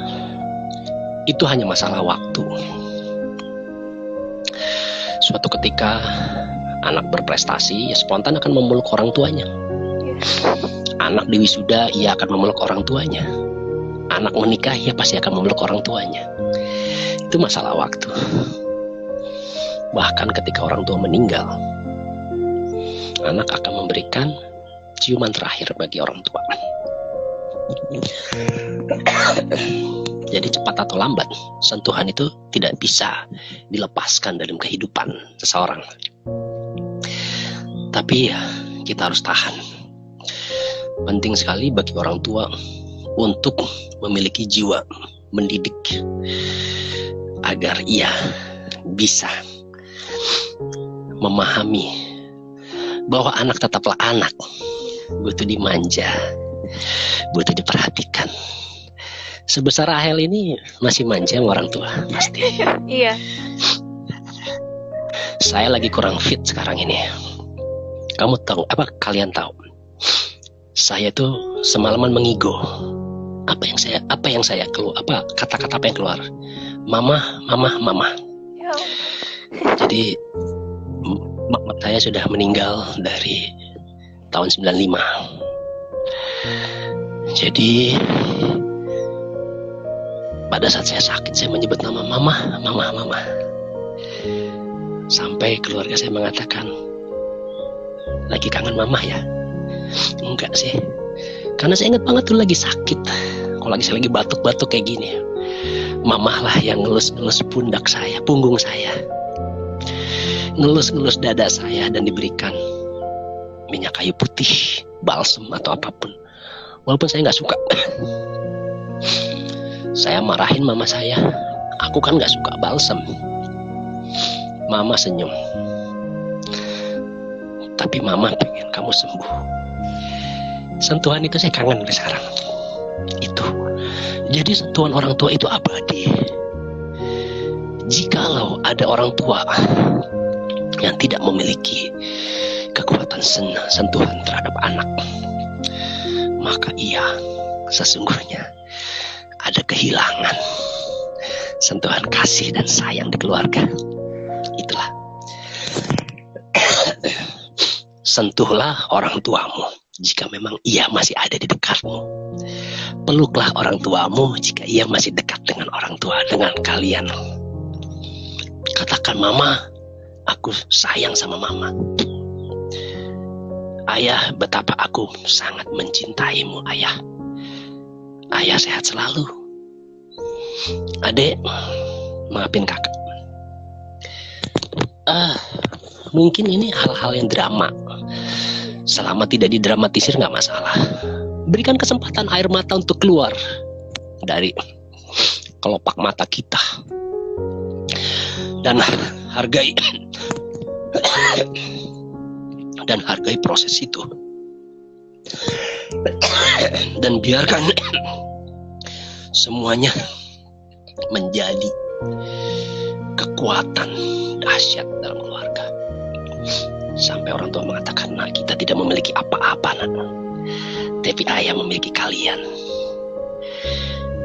itu hanya masalah waktu. Suatu ketika anak berprestasi, ya spontan akan memeluk orang tuanya. Anak di wisuda, ia akan memeluk orang tuanya. Anak menikah, ia pasti akan memeluk orang tuanya. Itu masalah waktu. Bahkan ketika orang tua meninggal, anak akan memberikan ciuman terakhir bagi orang tua. Jadi cepat atau lambat, sentuhan itu tidak bisa dilepaskan dalam kehidupan seseorang. Tapi kita harus tahan. Penting sekali bagi orang tua untuk memiliki jiwa mendidik agar ia bisa memahami bahwa anak tetaplah anak, butuh dimanja, butuh diperhatikan. Sebesar Rahel ini masih manja sama orang tua pasti. Iya. Saya lagi kurang fit sekarang ini. Kalian tahu? Saya tuh semalaman mengigo. Kata-kata apa yang keluar? Mama. Ya. Jadi mama saya sudah meninggal dari tahun 95. Jadi pada saat saya sakit, saya menyebut nama mama. Sampai keluarga saya mengatakan, lagi kangen mama ya? Enggak sih, karena saya ingat banget tuh lagi sakit. Kalau saya lagi batuk-batuk kayak gini, mama lah yang ngelus-ngelus punggung saya, ngelus-ngelus dada saya, dan diberikan minyak kayu putih, balsem atau apapun. Walaupun saya nggak suka. Saya marahin mama saya, aku kan nggak suka balsem. Mama senyum, tapi mama pengen kamu sembuh. Sentuhan itu saya kangen sampai sekarang. Itu. Jadi sentuhan orang tua itu abadi. Jikalau ada orang tua yang tidak memiliki kekuatan sentuhan terhadap anak, maka ia sesungguhnya ada kehilangan sentuhan kasih dan sayang di keluarga. Itulah. Sentuhlah orang tuamu jika memang ia masih ada di dekatmu. Peluklah orang tuamu jika ia masih dekat dengan orang tua, dengan kalian. Katakan, mama, aku sayang sama mama. Ayah, betapa aku sangat mencintaimu, ayah. Ayah sehat selalu. Adek, maafin kakak. Mungkin ini hal-hal yang drama. Selama tidak didramatisir nggak masalah. Berikan kesempatan air mata untuk keluar dari kelopak mata kita. Dan hargai proses itu. Dan biarkan semuanya menjadi kekuatan dahsyat dalam keluarga. Sampai orang tua mengatakan, nah, kita tidak memiliki apa-apa, nak, tapi ayah memiliki kalian.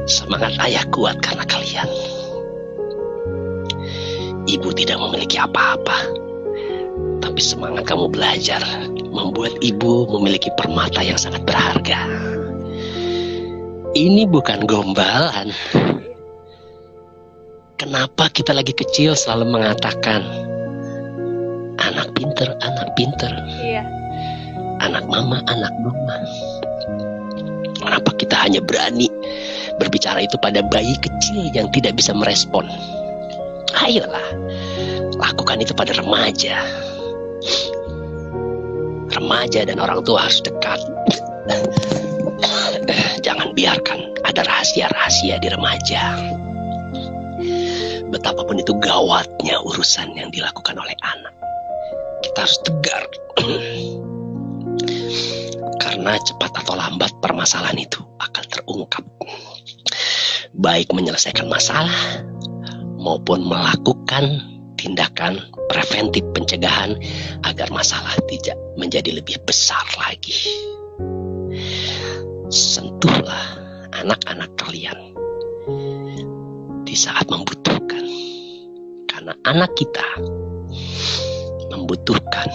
Semangat ayah kuat karena kalian. Ibu tidak memiliki apa-apa, tapi semangat kamu belajar membuat ibu memiliki permata yang sangat berharga. Ini bukan gombalan. Kenapa kita lagi kecil selalu mengatakan anak pinter, Iya. anak mama. Kenapa kita hanya berani berbicara itu pada bayi kecil yang tidak bisa merespon? Ayolah, lakukan itu pada remaja. Remaja dan orang tua harus dekat. Jangan biarkan ada rahasia-rahasia di remaja. Betapapun itu gawatnya urusan yang dilakukan oleh anak, kita harus tegar. Karena cepat atau lambat permasalahan itu akan terungkap. Baik menyelesaikan masalah maupun melakukan tindakan preventif pencegahan agar masalah tidak menjadi lebih besar lagi. Sentuhlah anak-anak kalian di saat membutuhkan, karena anak kita membutuhkan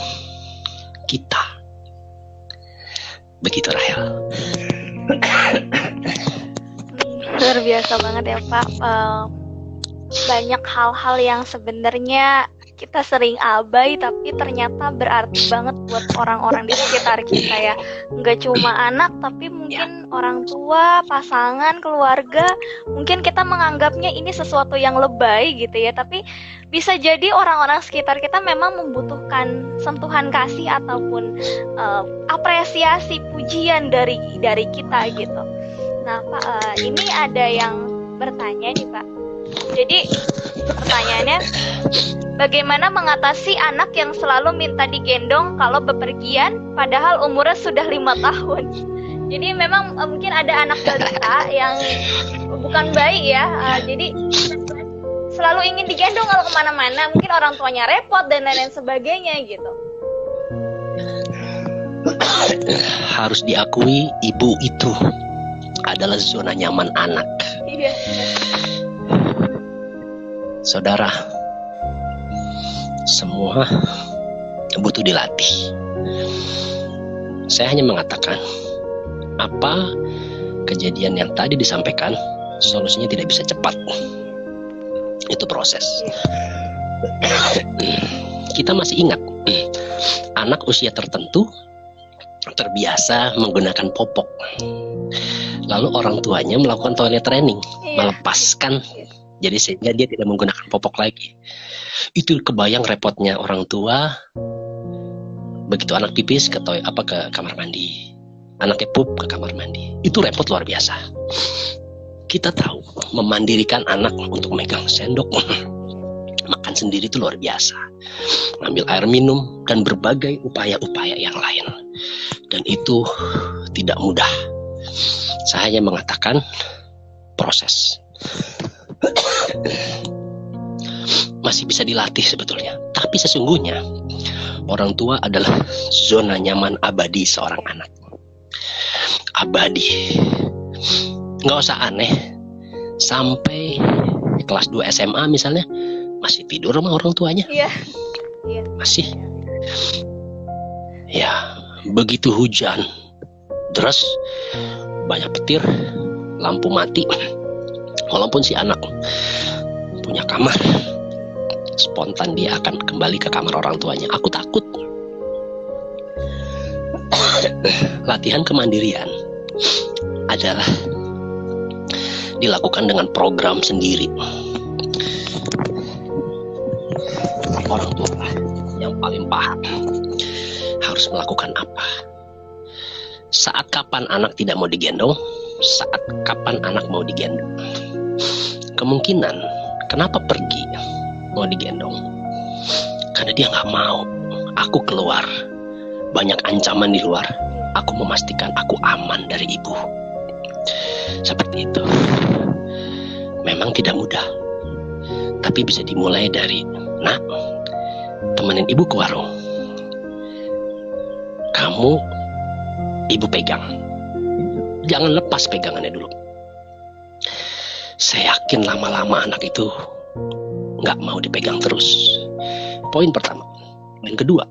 kita. Begitu, Rahel. Luar biasa banget ya, Pak. Banyak hal-hal yang sebenarnya kita sering abai tapi ternyata berarti banget buat orang-orang di sekitar kita ya. Nggak cuma anak tapi mungkin orang tua, pasangan, keluarga. Mungkin kita menganggapnya ini sesuatu yang lebay gitu ya, tapi bisa jadi orang-orang sekitar kita memang membutuhkan sentuhan kasih ataupun apresiasi, pujian dari kita gitu. Nah, Pak, ini ada yang bertanya nih, Pak. Jadi pertanyaannya, bagaimana mengatasi anak yang selalu minta digendong kalau bepergian padahal umurnya sudah 5 tahun? Jadi memang mungkin ada anak balita yang bukan bayi ya, jadi selalu ingin digendong kalau kemana-mana, mungkin orang tuanya repot dan lain-lain sebagainya gitu. Harus diakui, ibu itu adalah zona nyaman anak. Iya. Saudara, semua butuh dilatih. Saya hanya mengatakan, apa kejadian yang tadi disampaikan, solusinya tidak bisa cepat. Itu proses. Kita masih ingat, anak usia tertentu terbiasa menggunakan popok. Lalu orang tuanya melakukan toilet training, melepaskan, jadi sehingga dia tidak menggunakan popok lagi. Itu kebayang repotnya orang tua. Begitu anak pipis ke kamar mandi, anaknya pup ke kamar mandi, itu repot luar biasa. Kita tahu memandirikan anak untuk megang sendok, makan sendiri itu luar biasa, ngambil air minum dan berbagai upaya-upaya yang lain, dan itu tidak mudah. Saya hanya mengatakan proses masih bisa dilatih sebetulnya, tapi sesungguhnya orang tua adalah zona nyaman abadi seorang anak. Abadi. Nggak usah aneh, sampai kelas 2 SMA misalnya masih tidur sama orang tuanya. Iya. Masih. Ya, begitu hujan deras, banyak petir, lampu mati, walaupun si anak punya kamar, spontan dia akan kembali ke kamar orang tuanya. Aku takut. Latihan kemandirian adalah dilakukan dengan program sendiri. Orang tua yang paling paham harus melakukan apa. Saat kapan anak tidak mau digendong, saat kapan anak mau digendong. Kemungkinan kenapa pergi mau digendong, karena dia nggak mau. Aku keluar, banyak ancaman di luar, aku memastikan aku aman dari ibu. Seperti itu. Memang tidak mudah, tapi bisa dimulai dari, nak, temenin ibu ke warung, kamu ibu pegang, jangan lepas pegangannya dulu. Saya yakin lama-lama anak itu nggak mau dipegang terus. Poin pertama. Yang kedua,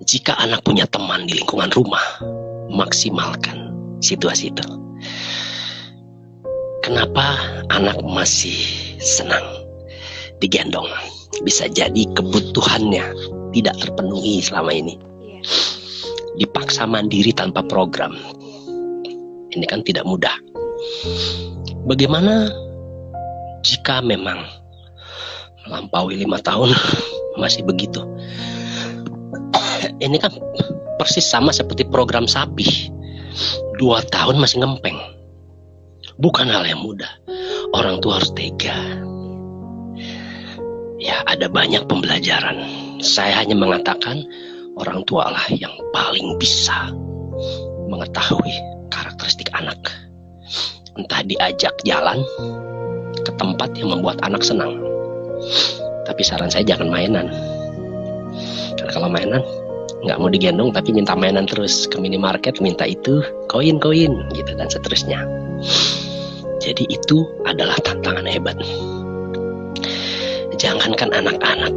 jika anak punya teman di lingkungan rumah, maksimalkan situasi itu. Kenapa anak masih senang digendong? Bisa jadi kebutuhannya tidak terpenuhi selama ini. Dipaksa mandiri tanpa program. Ini kan tidak mudah. Bagaimana jika memang melampaui 5 tahun masih begitu? Ini kan persis sama seperti program sapi. 2 tahun masih ngempeng. Bukan hal yang mudah. Orang tua harus tega. Ya, ada banyak pembelajaran. Saya hanya mengatakan orang tua lah yang paling bisa mengetahui karakteristik anak. Entah diajak jalan ke tempat yang membuat anak senang. Tapi saran saya jangan mainan. Karena kalau mainan nggak mau digendong tapi minta mainan terus, ke minimarket minta itu, koin gitu dan seterusnya. Jadi itu adalah tantangan hebat. Jangankan anak-anak,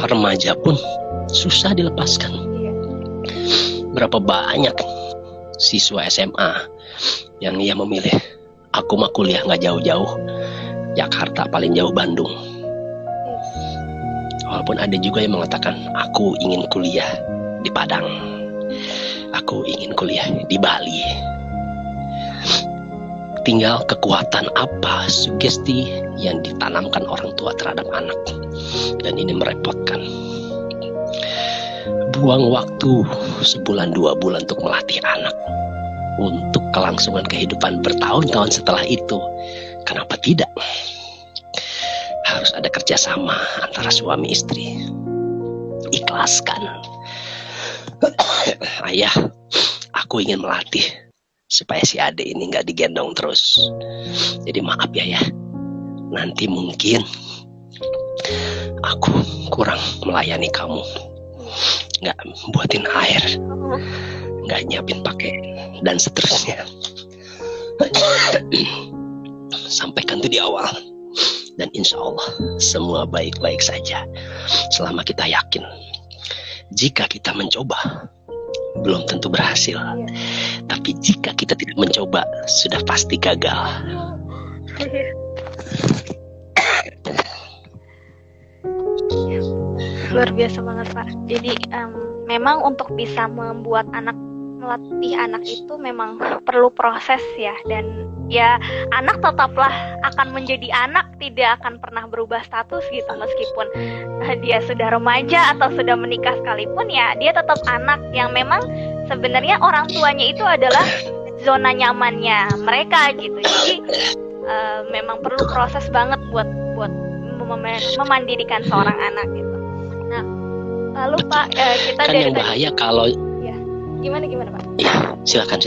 remaja pun susah dilepaskan. Berapa banyak siswa SMA yang ia memilih, aku mah kuliah nggak jauh-jauh, Jakarta paling jauh Bandung. Walaupun ada juga yang mengatakan, aku ingin kuliah di Padang, aku ingin kuliah di Bali. Tinggal kekuatan apa sugesti yang ditanamkan orang tua terhadap anak. Dan ini merepotkan. Buang waktu 1-2 bulan untuk melatih anak untuk kelangsungan kehidupan bertahun-tahun setelah itu. Kenapa tidak? Harus ada kerjasama antara suami istri. Ikhlaskan. Ayah, aku ingin melatih supaya si adik ini nggak digendong terus. Jadi maaf ya, nanti mungkin aku kurang melayani kamu, nggak buatin air, nggak nyiapin pakaian dan seterusnya. Sampaikan itu di awal, dan insya Allah semua baik-baik saja selama kita yakin. Jika kita mencoba, belum tentu berhasil. Tapi jika kita tidak mencoba, sudah pasti gagal. Luar biasa banget, Pak. Jadi memang untuk bisa melatih anak itu memang perlu proses ya, dan ya anak tetaplah akan menjadi anak, tidak akan pernah berubah status gitu, meskipun dia sudah remaja atau sudah menikah sekalipun, ya dia tetap anak yang memang sebenarnya orang tuanya itu adalah zona nyamannya mereka gitu. Jadi memang perlu proses banget buat memandirikan seorang anak gitu. Nah, lalu Pak, kita kan dari yang bahaya kalau gimana Pak? Ya, silakan.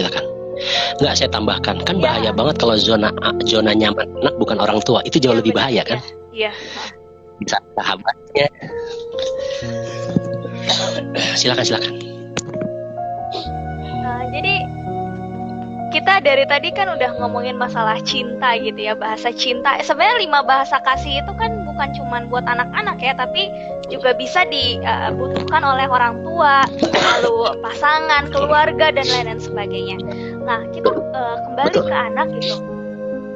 Nggak, saya tambahkan, kan bahaya banget kalau zona nyaman anak bukan orang tua, itu jauh lebih bahaya kan? Iya. Bisa sahabatnya. Silakan. Jadi kita dari tadi kan udah ngomongin masalah cinta gitu ya, bahasa cinta. Sebenarnya 5 bahasa kasih itu kan bukan cuma buat anak-anak ya, tapi juga bisa dibutuhkan oleh orang tua, lalu pasangan, keluarga, dan lain-lain sebagainya. Nah, kita kembali ke anak gitu.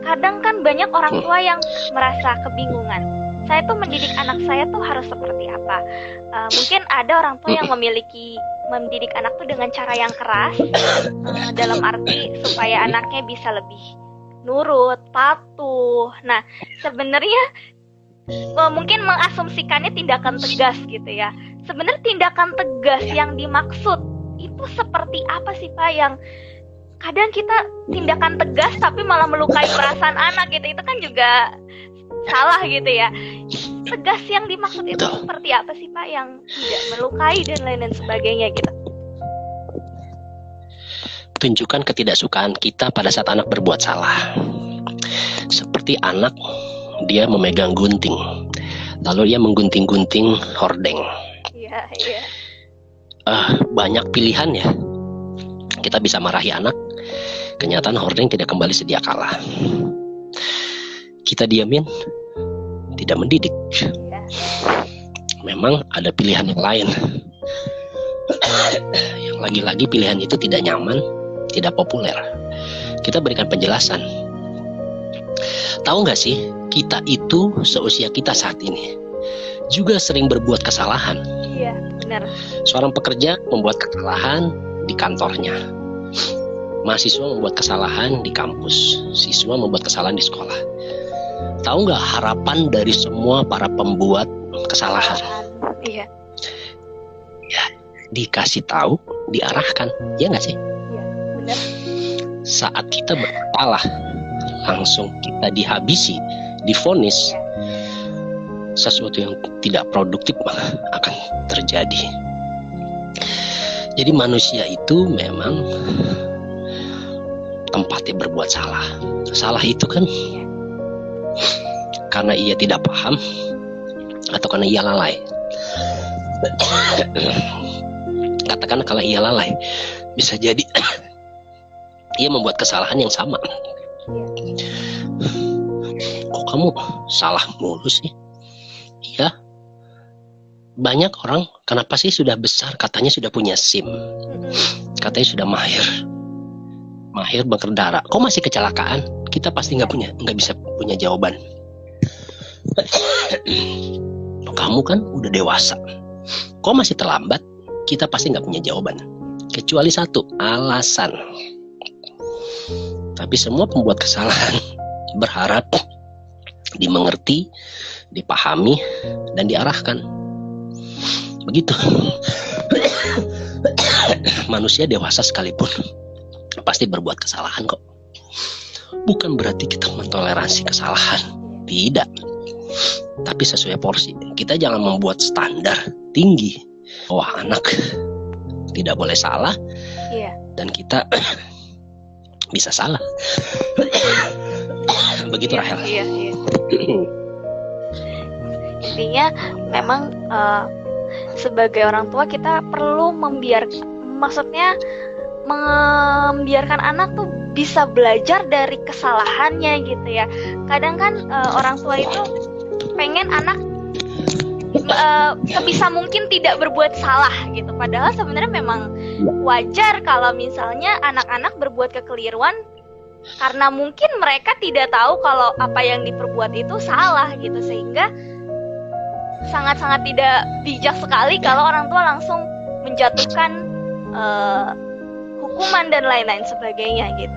Kadang kan banyak orang tua yang merasa kebingungan. Saya tuh mendidik anak saya tuh harus seperti apa? Mungkin ada orang tua yang mendidik anak tuh dengan cara yang keras, dalam arti supaya anaknya bisa lebih nurut, patuh. Nah, sebenarnya mungkin mengasumsikannya tindakan tegas gitu ya. Sebenarnya tindakan tegas yang dimaksud itu seperti apa sih Pak? Yang kadang kita tindakan tegas tapi malah melukai perasaan anak gitu, itu kan juga salah gitu ya. Tegas yang dimaksud itu seperti apa sih Pak, yang tidak melukai dan lain sebagainya gitu? Tunjukkan ketidaksukaan kita pada saat anak berbuat salah. Seperti anak, dia memegang gunting, lalu dia menggunting-gunting hordeng. Iya. Banyak pilihan ya. Kita bisa marahi anak, kenyataan hordeng tidak kembali sedia kala. Kita diamin, tidak mendidik. Memang ada pilihan yang lain. Yang lagi-lagi pilihan itu tidak nyaman, tidak populer. Kita berikan penjelasan. Tahu nggak sih, kita itu seusia kita saat ini juga sering berbuat kesalahan. Iya, benar. Seorang pekerja membuat kesalahan di kantornya. Mahasiswa membuat kesalahan di kampus. Siswa membuat kesalahan di sekolah. Tahu nggak harapan dari semua para pembuat kesalahan? Iya. Ya, dikasih tahu, diarahkan, ya nggak sih? Iya, benar. Saat kita bersalah, langsung kita dihabisi, divonis, sesuatu yang tidak produktif akan terjadi. Jadi manusia itu memang tempatnya berbuat salah. Salah itu kan karena ia tidak paham atau karena ia lalai. Katakan kalau ia lalai, bisa jadi ia membuat kesalahan yang sama. Kok kamu salah mulu sih? Iya. Banyak orang, kenapa sih sudah besar, katanya sudah punya SIM, katanya sudah mahir berkendara, kok masih kecelakaan? Kita pasti nggak bisa punya jawaban. Kamu kan udah dewasa, kok masih terlambat? Kita pasti nggak punya jawaban, kecuali satu, alasan. Tapi semua pembuat kesalahan berharap dimengerti, dipahami, dan diarahkan. Begitu. Manusia dewasa sekalipun pasti berbuat kesalahan kok. Bukan berarti kita mentoleransi kesalahan, tidak. Tapi sesuai porsi. Kita jangan membuat standar tinggi. Wah, anak tidak boleh salah. Dan kita bisa salah. Begitu Iya, Rahel. iya, iya. Intinya memang sebagai orang tua kita perlu membiarkan anak tuh bisa belajar dari kesalahannya gitu ya. Kadang kan orang tua itu pengen anak sebisa mungkin tidak berbuat salah gitu. Padahal sebenarnya memang wajar kalau misalnya anak-anak berbuat kekeliruan karena mungkin mereka tidak tahu kalau apa yang diperbuat itu salah gitu, sehingga sangat-sangat tidak bijak sekali kalau orang tua langsung menjatuhkan hukuman dan lain-lain sebagainya gitu.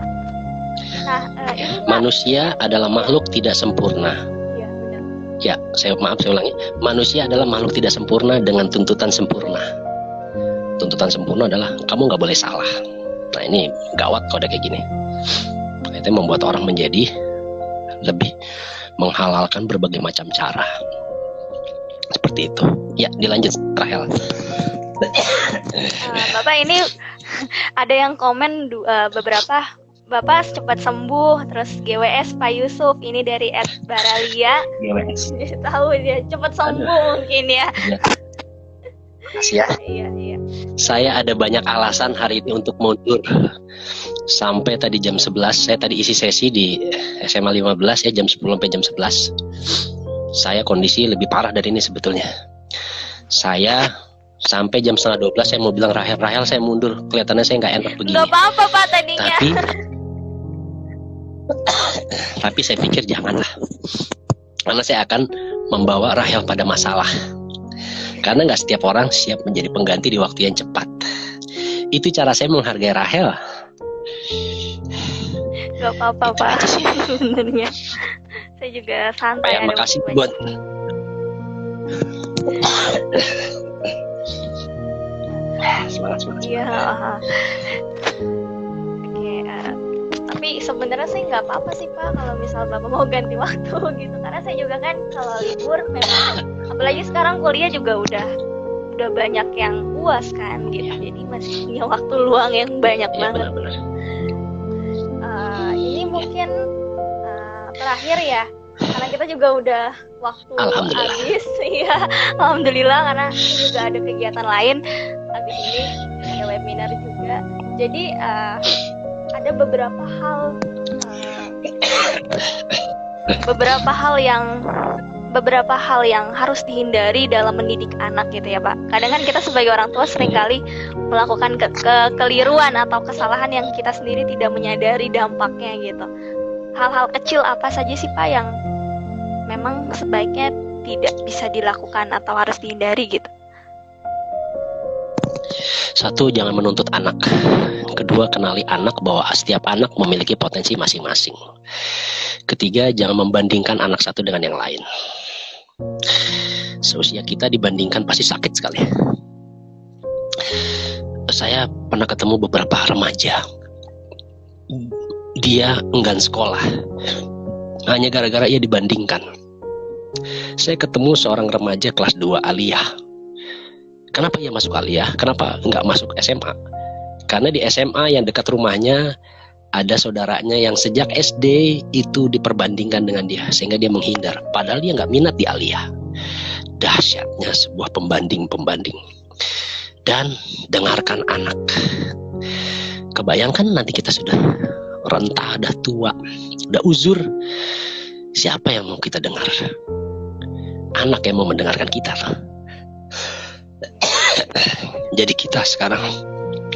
Nah, ini Pak, Manusia adalah makhluk tidak sempurna. ya benar. Ya, saya ulangi. Manusia adalah makhluk tidak sempurna dengan tuntutan sempurna. Tuntutan sempurna adalah kamu nggak boleh salah. Nah, ini gawat kalau udah kayak gini. Itu membuat orang menjadi lebih menghalalkan berbagai macam cara. Seperti itu. Ya, dilanjut Rahel. Bapak ini ada yang komen beberapa, Bapak cepat sembuh, terus GWS Pak Yusuf, ini dari @baralia. GWS. Tahu dia cepat sembuh mungkin ya. Makasih ya. Iya, iya. Saya ada banyak alasan hari ini untuk mundur. Sampai tadi jam 11, saya tadi isi sesi di SMA 15 ya, jam 10 sampai jam 11. Saya kondisi lebih parah dari ini sebetulnya. Saya sampai jam 11:30 saya mau bilang Rahel saya mundur. Kelihatannya saya nggak enak begini. Nggak apa-apa Pak tadinya. Tapi saya pikir janganlah. Karena saya akan membawa Rahel pada masalah. Karena nggak setiap orang siap menjadi pengganti di waktu yang cepat. Itu cara saya menghargai Rahel. Gak apa-apa Itu Pak, aja sih. sebenarnya saya juga santai. Ya, ada makasih waktu buat semangat. Iya. Oke, tapi sebenarnya saya nggak apa-apa sih Pak kalau misal Bapak mau ganti waktu gitu, karena saya juga kan kalau libur memang, apalagi sekarang kuliah juga udah banyak yang UAS kan gitu, jadi masih punya waktu luang yang banyak Ya, banget. benar-benar. Ini mungkin terakhir ya, karena kita juga udah waktu Alhamdulillah. habis. Iya, alhamdulillah, karena ini juga ada kegiatan lain habis ini, ada webinar juga. Jadi ada beberapa hal yang harus dihindari dalam mendidik anak gitu ya Pak. Kadang kan kita sebagai orang tua seringkali melakukan kekeliruan atau kesalahan yang kita sendiri tidak menyadari dampaknya gitu. Hal-hal kecil apa saja sih Pak yang memang sebaiknya tidak bisa dilakukan atau harus dihindari gitu? Satu, jangan menuntut anak. Kedua, kenali anak bahwa setiap anak memiliki potensi masing-masing. Ketiga, jangan membandingkan anak satu dengan yang lain. Seusia kita dibandingkan pasti sakit sekali. Saya pernah ketemu beberapa remaja. Dia enggan sekolah hanya gara-gara ia dibandingkan. Saya ketemu seorang remaja kelas 2 aliyah. Kenapa ia masuk aliyah? Kenapa nggak masuk SMA? Karena di SMA yang dekat rumahnya ada saudaranya yang sejak SD itu diperbandingkan dengan dia, sehingga dia menghindar. Padahal dia nggak minat di aliyah. Dahsyatnya sebuah pembanding. Dan dengarkan anak. Kebayangkan nanti kita sudah renta, udah tua, udah uzur. Siapa yang mau kita dengar? Anak yang mau mendengarkan kita. Jadi kita sekarang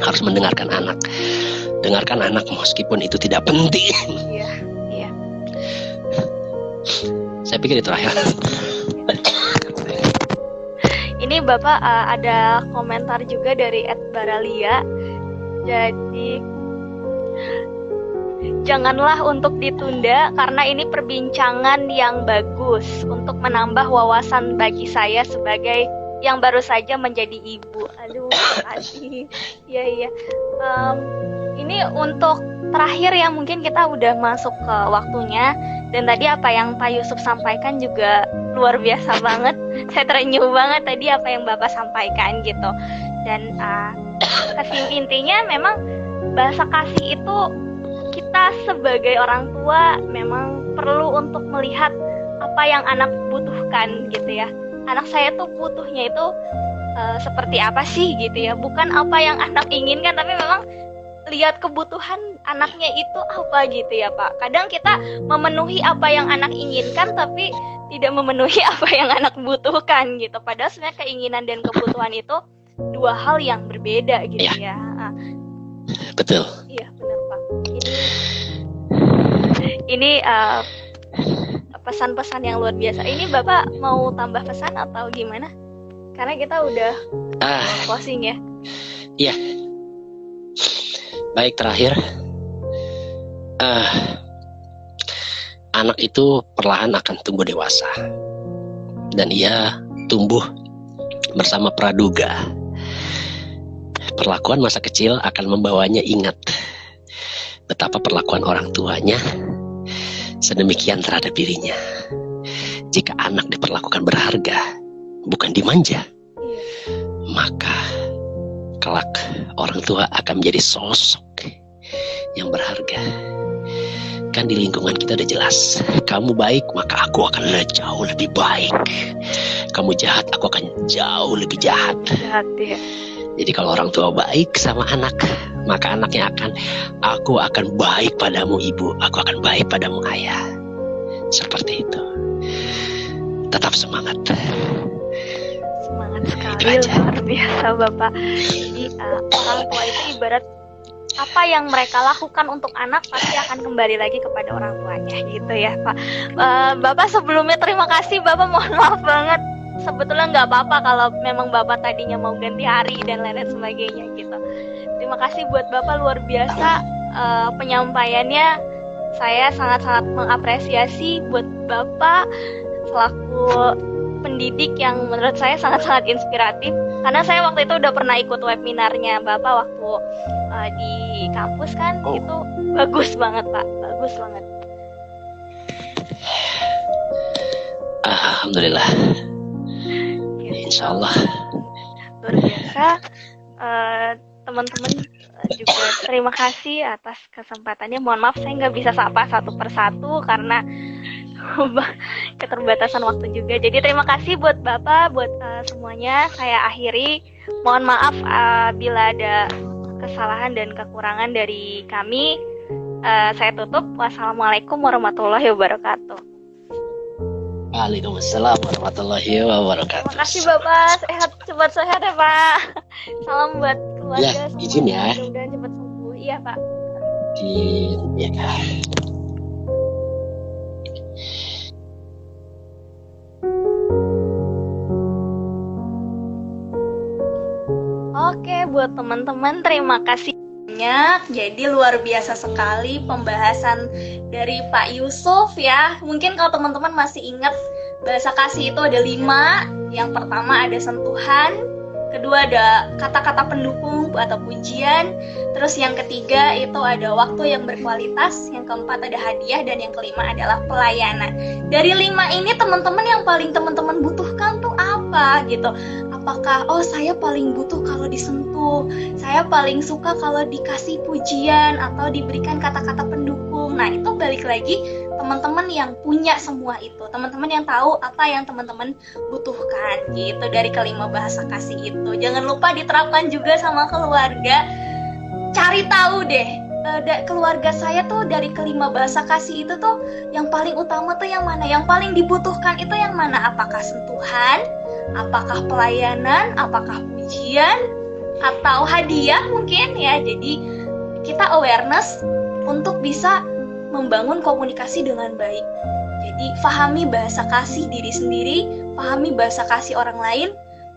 harus mendengarkan anak. Dengarkan anak meskipun itu tidak penting. Iya, iya. Saya pikir itu terakhir. Ini Bapak ada komentar juga dari @baralia. Jadi janganlah untuk ditunda karena ini perbincangan yang bagus untuk menambah wawasan bagi saya sebagai yang baru saja menjadi ibu. Aduh, makasih. Iya. Ini untuk terakhir ya, mungkin kita udah masuk ke waktunya. Dan tadi apa yang Pak Yusuf sampaikan juga luar biasa banget. Saya terenyuh banget tadi apa yang Bapak sampaikan gitu. Dan intinya memang bahasa kasih itu kita sebagai orang tua memang perlu untuk melihat apa yang anak butuhkan gitu ya. Anak saya tuh butuhnya itu seperti apa sih gitu ya, bukan apa yang anak inginkan, tapi memang lihat kebutuhan anaknya itu apa gitu ya Pak. Kadang kita memenuhi apa yang anak inginkan tapi tidak memenuhi apa yang anak butuhkan gitu. Padahal sebenarnya keinginan dan kebutuhan itu dua hal yang berbeda gitu ya. Betul. Iya benar Pak. Ini pesan-pesan yang luar biasa. Ini Bapak mau tambah pesan atau gimana? Karena kita udah closing ya. Iya. Baik, terakhir, anak itu perlahan akan tumbuh dewasa dan ia tumbuh bersama praduga. Perlakuan masa kecil akan membawanya ingat betapa perlakuan orang tuanya sedemikian terhadap dirinya. Jika anak diperlakukan berharga, bukan dimanja, maka kelak orang tua akan menjadi sosok yang berharga. Kan di lingkungan kita udah jelas, kamu baik maka aku akan jauh lebih baik, kamu jahat aku akan jauh lebih jahat. Ya. Jadi kalau orang tua baik sama anak, maka anaknya aku akan baik padamu ibu, aku akan baik padamu ayah. Seperti itu. Tetap semangat. Semangat sekali, luar biasa Bapak. Jadi orang tua itu ibarat apa yang mereka lakukan untuk anak pasti akan kembali lagi kepada orang tuanya gitu ya Pak. Bapak sebelumnya terima kasih Bapak, mohon maaf banget. Sebetulnya nggak apa-apa kalau memang Bapak tadinya mau ganti hari dan lain sebagainya gitu. Terima kasih buat Bapak, luar biasa penyampaiannya. Saya sangat-sangat mengapresiasi buat Bapak selaku pendidik yang menurut saya sangat-sangat inspiratif. Karena saya waktu itu udah pernah ikut webinarnya Bapak waktu di kampus kan. Itu bagus banget Pak, bagus banget. Alhamdulillah. Insya Allah. Luar biasa. Teman-teman juga terima kasih atas kesempatannya. Mohon maaf saya nggak bisa sapa satu persatu karena keterbatasan waktu juga. Jadi terima kasih buat Bapak, buat semuanya. Saya akhiri. Mohon maaf bila ada kesalahan dan kekurangan dari kami. Saya tutup. Wassalamualaikum warahmatullahi wabarakatuh. Waalaikumsalam warahmatullahi wabarakatuh. Terima kasih Bapak. Cepat sehat ya Pak. Salam buat keluarga semua. Izin ya. Mudah-mudahan cepat sembuh. Iya Pak. Iya Kak. Oke, buat teman-teman terima kasih banyak. Jadi luar biasa sekali pembahasan dari Pak Yusuf ya. Mungkin kalau teman-teman masih ingat bahasa kasih itu ada 5. Yang pertama ada sentuhan, kedua ada kata-kata pendukung atau pujian, terus yang ketiga itu ada waktu yang berkualitas, yang keempat ada hadiah, dan yang kelima adalah pelayanan. Dari 5 ini teman-teman yang paling teman-teman butuhkan tuh apa gitu? Apakah saya paling butuh kalau disentuh, saya paling suka kalau dikasih pujian atau diberikan kata-kata pendukung. Nah itu balik lagi teman-teman yang punya semua itu, teman-teman yang tahu apa yang teman-teman butuhkan gitu dari kelima bahasa kasih itu. Jangan lupa diterapkan juga sama keluarga. Cari tahu deh, keluarga saya tuh dari kelima bahasa kasih itu tuh yang paling utama tuh yang mana, yang paling dibutuhkan itu yang mana, apakah sentuhan, apakah pelayanan, apakah pujian, atau hadiah mungkin ya. Jadi kita awareness untuk bisa membangun komunikasi dengan baik. Jadi pahami bahasa kasih diri sendiri, pahami bahasa kasih orang lain,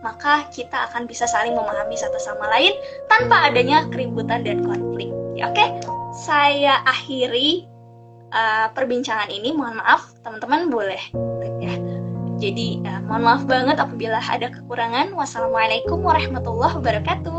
maka kita akan bisa saling memahami satu sama lain tanpa adanya keributan dan konflik. Ya, oke, saya akhiri perbincangan ini. Mohon maaf teman-teman, boleh ya. Jadi mohon maaf banget apabila ada kekurangan. Wassalamualaikum warahmatullahi wabarakatuh.